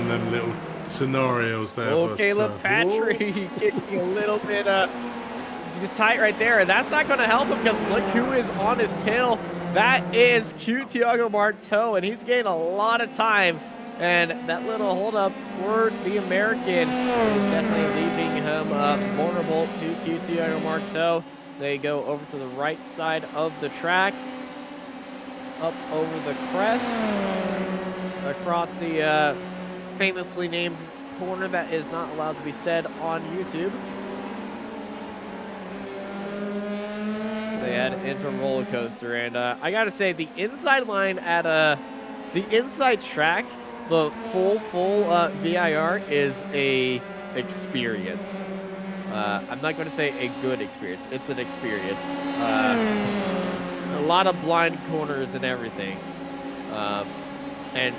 Speaker 3: them little scenarios there.
Speaker 2: Oh,
Speaker 3: but,
Speaker 2: Caleb Patry getting a little bit tight right there, and that's not going to help him because look who is on his tail. That is Thiago Marteau, and he's gained a lot of time. And that little hold-up for the American is definitely leaving him vulnerable to Thiago Marteau. They go over to the right side of the track, up over the crest, across the famously named corner that is not allowed to be said on YouTube. They head into roller coaster, and I gotta say, the inside line at the inside track, the full VIR is a experience. I'm not going to say a good experience. It's an experience. A lot of blind corners and everything, and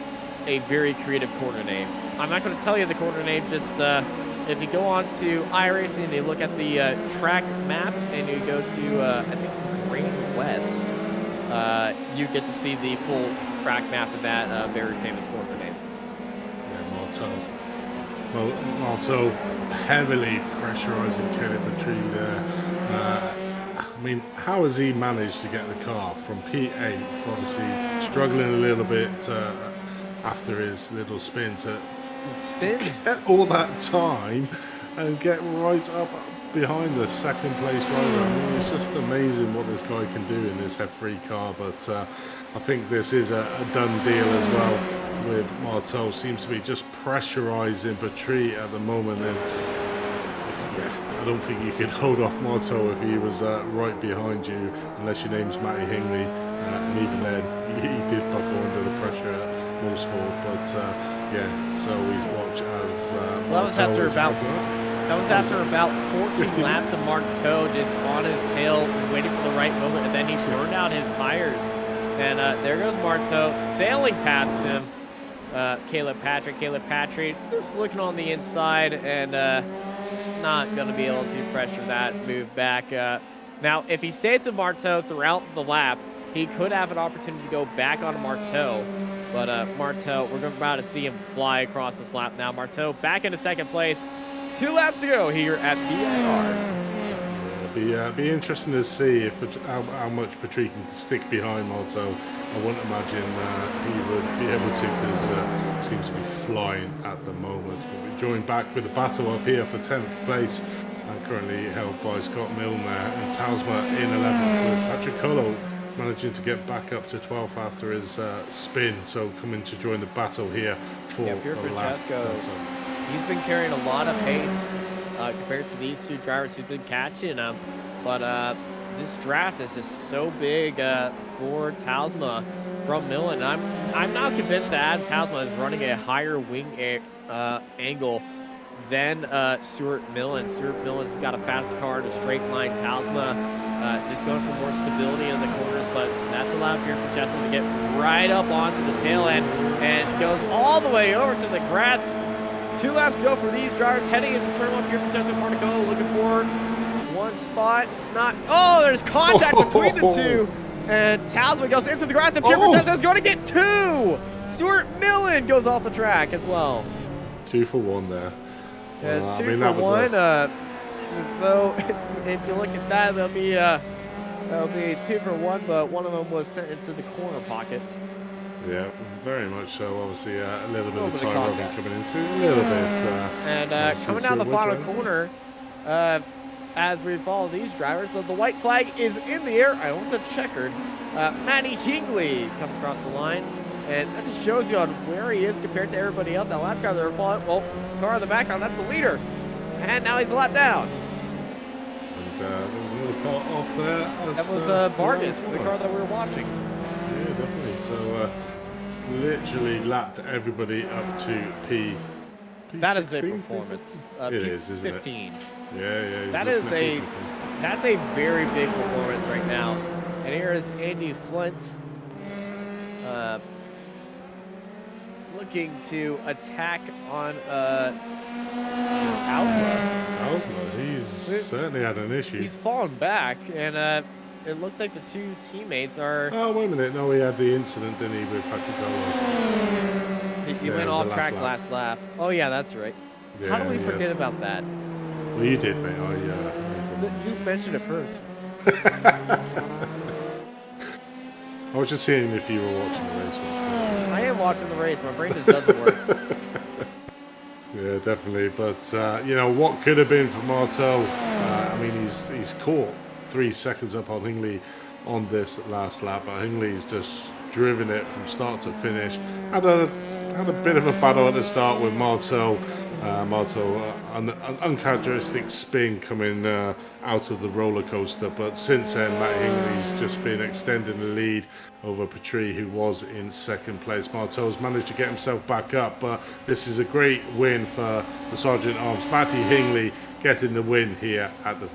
Speaker 2: a very creative corner name. I'm not going to tell you the corner name. Just if you go on to iRacing and you look at the track map and you go to I think Grand West, you get to see the full track map of that very famous corner name.
Speaker 3: Well, Marteau heavily pressurising Caleb Patry there. I mean, how has he managed to get the car from P8, obviously struggling a little bit after his little spin to get all that time and get right up behind the second place driver? I mean, it's just amazing what this guy can do in this F3 car, but I think this is a done deal as well. With Marteau seems to be just pressurising Patry at the moment, and yeah, I don't think you could hold off Marteau if he was right behind you, unless your name's Matty Hingley, and even then he did buckle under the pressure at Motorsport. But yeah, so he's watched as
Speaker 2: that was after about 14 laps of Marteau just on his tail, waiting for the right moment, and then he burned out his tires. And there goes Marteau sailing past him. Caleb Patry just looking on the inside and not going to be able to pressure that move back. Now, if he stays with Marteau throughout the lap, he could have an opportunity to go back on Marteau. But Marteau, we're about to see him fly across this lap now. Marteau back into second place. 2 laps to go here at VIR.
Speaker 3: Be interesting to see if how much Patrick can stick behind Marteau. I wouldn't imagine he would be able to, because he seems to be flying at the moment. But we join back with a battle up here for 10th place, currently held by Scott Milner and Talsma in 11th, with Patrick Colo managing to get back up to 12th after his spin. So coming to join the battle here for the last.
Speaker 2: He's been carrying a lot of pace compared to these 2 drivers who've been catching him. But this draft is just so big for Talsma from Millen. I'm now convinced that Adam Talsma is running a higher wing angle than Stuart Millen. Stuart Millen's got a fast car in a straight line. Talsma just going for more stability in the corners, but that's allowed here for Jessup to get right up onto the tail end and goes all the way over to the grass. 2 laps to go for these drivers heading into turn 1 here for Jessup Martico, looking for one spot. Oh, there's contact between the 2, and Talsma goes into the grass, and Pierre Francesco is going to get 2. Stuart Millen goes off the track as well.
Speaker 3: 2 for 1 there.
Speaker 2: Yeah, 2 for 1. Though, if you look at that, that'll be 2 for 1, but one of them was sent into the corner pocket.
Speaker 3: Yeah, very much so. Obviously, a little bit of time rubbing coming into a little bit.
Speaker 2: And coming down the final corner, as we follow these drivers, so the white flag is in the air. I almost said checkered. Matty Hingley comes across the line, and that just shows you on where he is compared to everybody else. That last car they're following, well, car in the background, that's the leader. And now he's a lap down.
Speaker 3: And there was another car off there.
Speaker 2: That was Vargas, the car that we were watching.
Speaker 3: Yeah, definitely. So, literally lapped everybody up to P16.
Speaker 2: That is a performance.
Speaker 3: It is, isn't
Speaker 2: 15.
Speaker 3: it? Yeah.
Speaker 2: That's a very big performance right now. And here is Andy Flint looking to attack on
Speaker 3: Talsma, he's certainly had an issue.
Speaker 2: He's fallen back, and it looks like the 2 teammates are...
Speaker 3: Oh, wait a minute. No, he had the incident, didn't he, with Patrick Colo?
Speaker 2: He went off track last lap. Oh, yeah, that's right.
Speaker 3: Yeah,
Speaker 2: how do we forget about that?
Speaker 3: Well, you did, mate.
Speaker 2: You mentioned it first.
Speaker 3: I was just seeing if you were watching the race.
Speaker 2: I am watching the race. My brain just doesn't work.
Speaker 3: Yeah, definitely. But, what could have been for Marteau? I mean, he's caught 3 seconds up on Hingley on this last lap, but Hingley's just driven it from start to finish. Had a bit of a battle at the start with Marteau. An uncharacteristic spin coming out of the roller coaster, but since then Matt Hingley's just been extending the lead over Petrie, who was in second place. Marteau's managed to get himself back up, but this is a great win for the Sergeant Arms. Matty Hingley getting the win here at the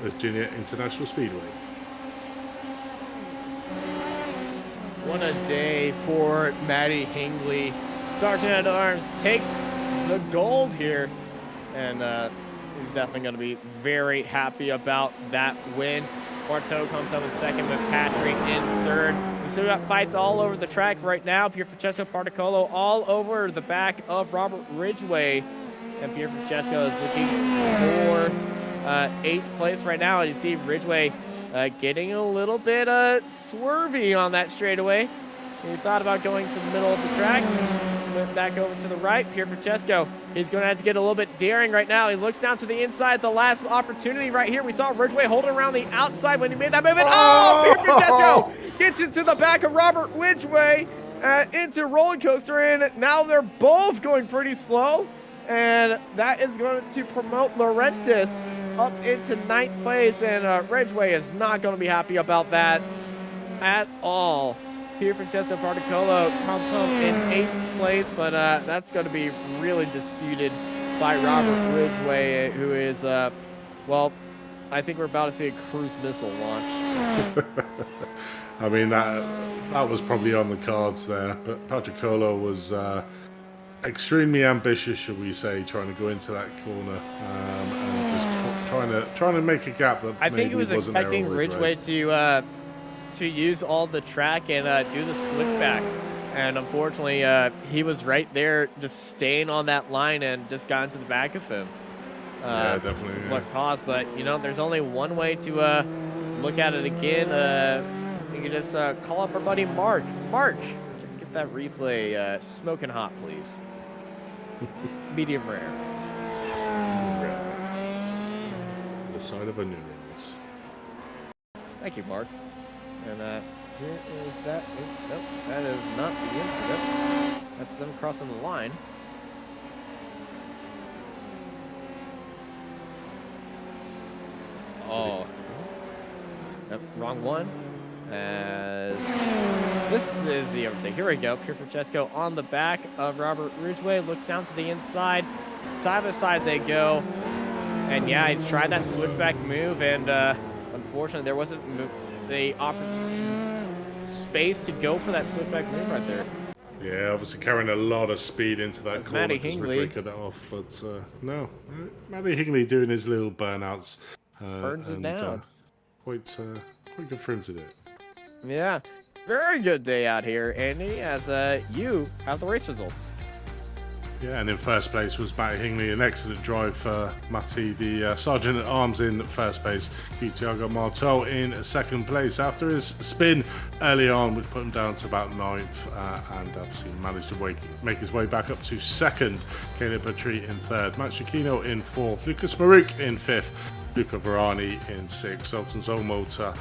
Speaker 3: Virginia International Speedway.
Speaker 2: What a day for Matty Hingley. Sergeant at Arms takes the gold here, and he's definitely going to be very happy about that win. Marteau comes up in second with Patrick in third. We still got fights all over the track right now. Pierre Francesco Particolo all over the back of Robert Ridgway, and Pierre Francesco is looking for 8th place right now. And you see Ridgway getting a little bit swervy on that straightaway. He thought about going to the middle of the track, went back over to the right. Pierre Francesco, he's going to have to get a little bit daring right now. He looks down to the inside, the last opportunity right here. We saw Ridgway holding around the outside when he made that movement. Oh, Pierre Francesco gets into the back of Robert Ridgway into roller coaster, and now they're both going pretty slow. And that is going to promote Laurentis up into 9th place, and Ridgway is not going to be happy about that at all. Here Francesco Particolo comes home in 8th place, but that's going to be really disputed by Robert Ridgway, who is, well, I think we're about to see a cruise missile launch.
Speaker 3: I mean, that was probably on the cards there, but Particolo was extremely ambitious, should we say, trying to go into that corner and just trying to make a gap that
Speaker 2: I think he was expecting Ridgway to to use all the track and do the switchback. And unfortunately, he was right there just staying on that line and just got into the back of him.
Speaker 3: Yeah, definitely.
Speaker 2: Is what caused. But, you know, there's only one way to look at it again. You can just call up our buddy Mark. Mark, get that replay smoking hot, please. Medium rare.
Speaker 3: The side of onion rings.
Speaker 2: Thank you, Mark. And here is that. Nope, that is not the incident. That's them crossing the line. Oh. Nope, wrong one. As this is the overtake. Here we go. Pierre Francesco on the back of Robert Ridgway. Looks down to the inside. Side by side they go. And yeah, he tried that switchback move, and unfortunately there wasn't the opportunity, space to go for that switchback move right there.
Speaker 3: Yeah, obviously carrying a lot of speed into that corner.
Speaker 2: Matty Hingley
Speaker 3: cut it off, but no, Matty Hingley doing his little burnouts.
Speaker 2: Burns it down.
Speaker 3: Quite good for him to do.
Speaker 2: Yeah, very good day out here, Andy, as you have the race results.
Speaker 3: Yeah, and in first place was Matty Hingley. An excellent drive for Matty, the Sergeant at Arms in first place. Thiago Marteau in second place. After his spin early on, which put him down to about 9th, and obviously managed to make his way back up to second. Caleb Petrie in third. Matt Shikino in fourth. Lucas Maruk in fifth. Luca Varani in sixth. Sultan Zolmotor,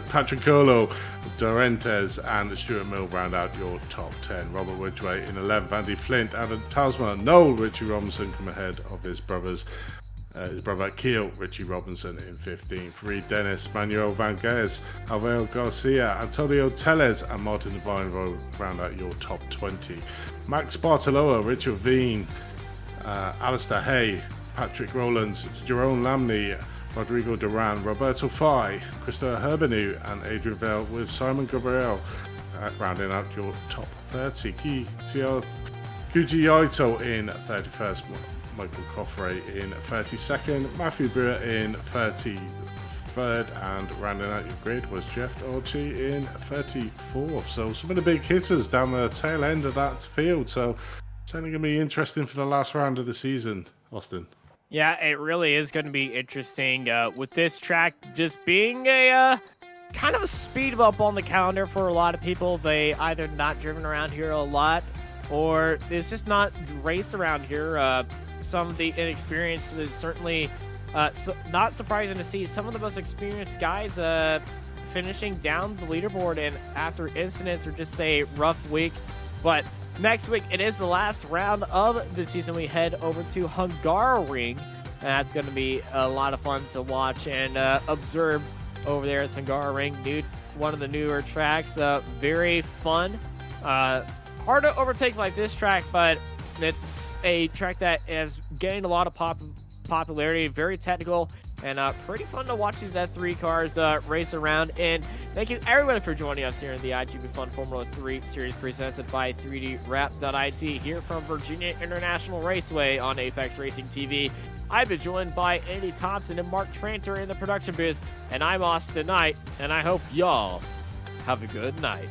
Speaker 3: Patricolo, Dorentes, and Stuart Mill round out your top 10. Robert Ridgway in 11th, Andy Flint, Adam Tasma, Noel Richie Robinson come ahead of his brother Keel Richie Robinson in 15th. Reed Dennis, Manuel Van Gees, Alvaro Garcia, Antonio Teles, and Martin Devine round out your top 20. Max Bartoloa, Richard Veen, Alistair Hay, Patrick Rowlands, Jerome Lamney, Rodrigo Duran, Roberto Fai, Krista Herbenu, and Adrian Vale with Simon Gabriel rounding out your top 30. Kujiyaito in 31st, Michael Coffray in 32nd, Matthew Brewer in 33rd, and rounding out your grid was Jeff Orchie in 34th. So some of the big hitters down the tail end of that field. So certainly going to be interesting for the last round of the season, Austin.
Speaker 2: Yeah, it really is going to be interesting with this track just being a kind of a speed bump on the calendar for a lot of people. They either not driven around here a lot or it's just not raced around here. Some of the inexperience is certainly not surprising to see some of the most experienced guys finishing down the leaderboard and after incidents or just a rough week. But next week, it is the last round of the season. We head over to Hungaroring, and that's going to be a lot of fun to watch and observe over there at Hungaroring. One of the newer tracks, very fun. Hard to overtake like this track, but it's a track that is getting a lot of popularity, very technical, and pretty fun to watch these F3 cars race around. And thank you everybody for joining us here in the iGPFun Formula 3 series presented by 3DWrap.it here from Virginia International Raceway on Apex Racing TV. I've been joined by Andy Thompson and Mark Tranter in the production booth, and I'm Austin Knight, and I hope y'all have a good night.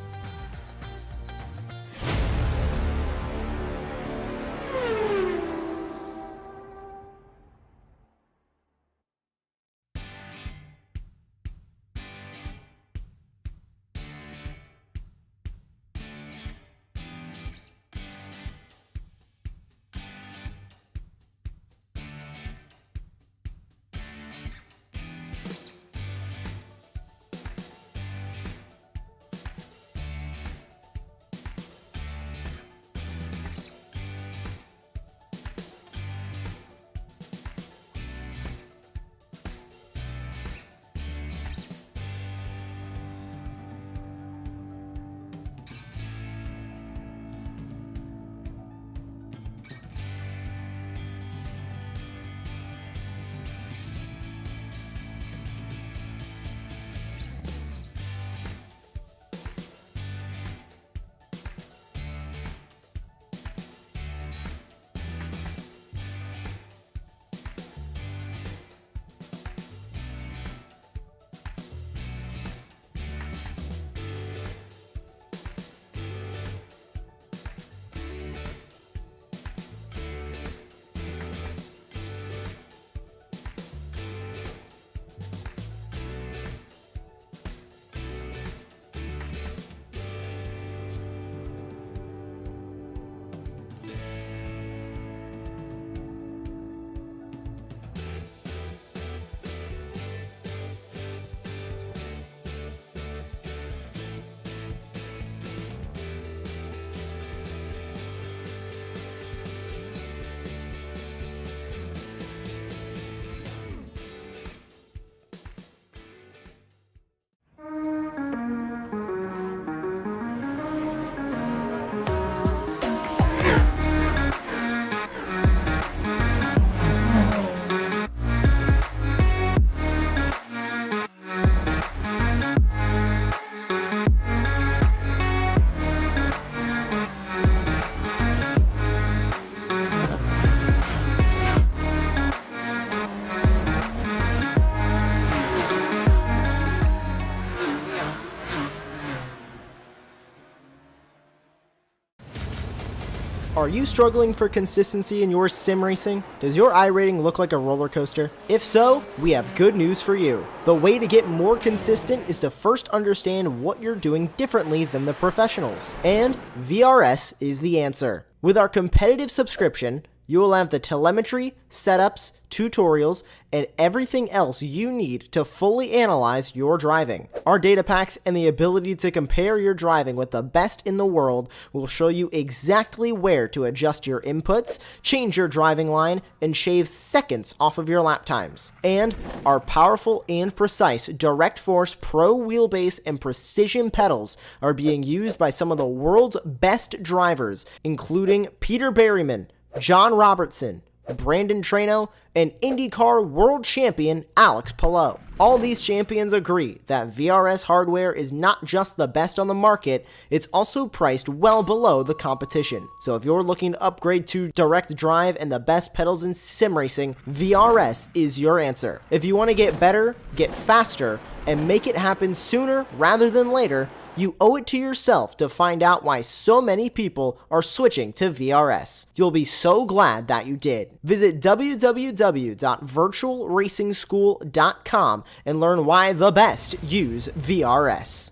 Speaker 1: Are you struggling for consistency in your sim racing? Does your iRating look like a roller coaster? If so, we have good news for you. The way to get more consistent is to first understand what you're doing differently than the professionals. And VRS is the answer. With our competitive subscription, you will have the telemetry, setups, tutorials, and everything else you need to fully analyze your driving. Our data packs and the ability to compare your driving with the best in the world will show you exactly where to adjust your inputs, change your driving line, and shave seconds off of your lap times. And our powerful and precise Direct Force Pro wheelbase and precision pedals are being used by some of the world's best drivers, including Peter Berryman, John Robertson, Brandon Trano, and IndyCar World Champion Alex Palou. All these champions agree that VRS hardware is not just the best on the market, it's also priced well below the competition. So if you're looking to upgrade to direct drive and the best pedals in sim racing, VRS is your answer. If you want to get better, get faster, and make it happen sooner rather than later, you owe it to yourself to find out why so many people are switching to VRS. You'll be so glad that you did. Visit www.virtualracingschool.com and learn why the best use VRS.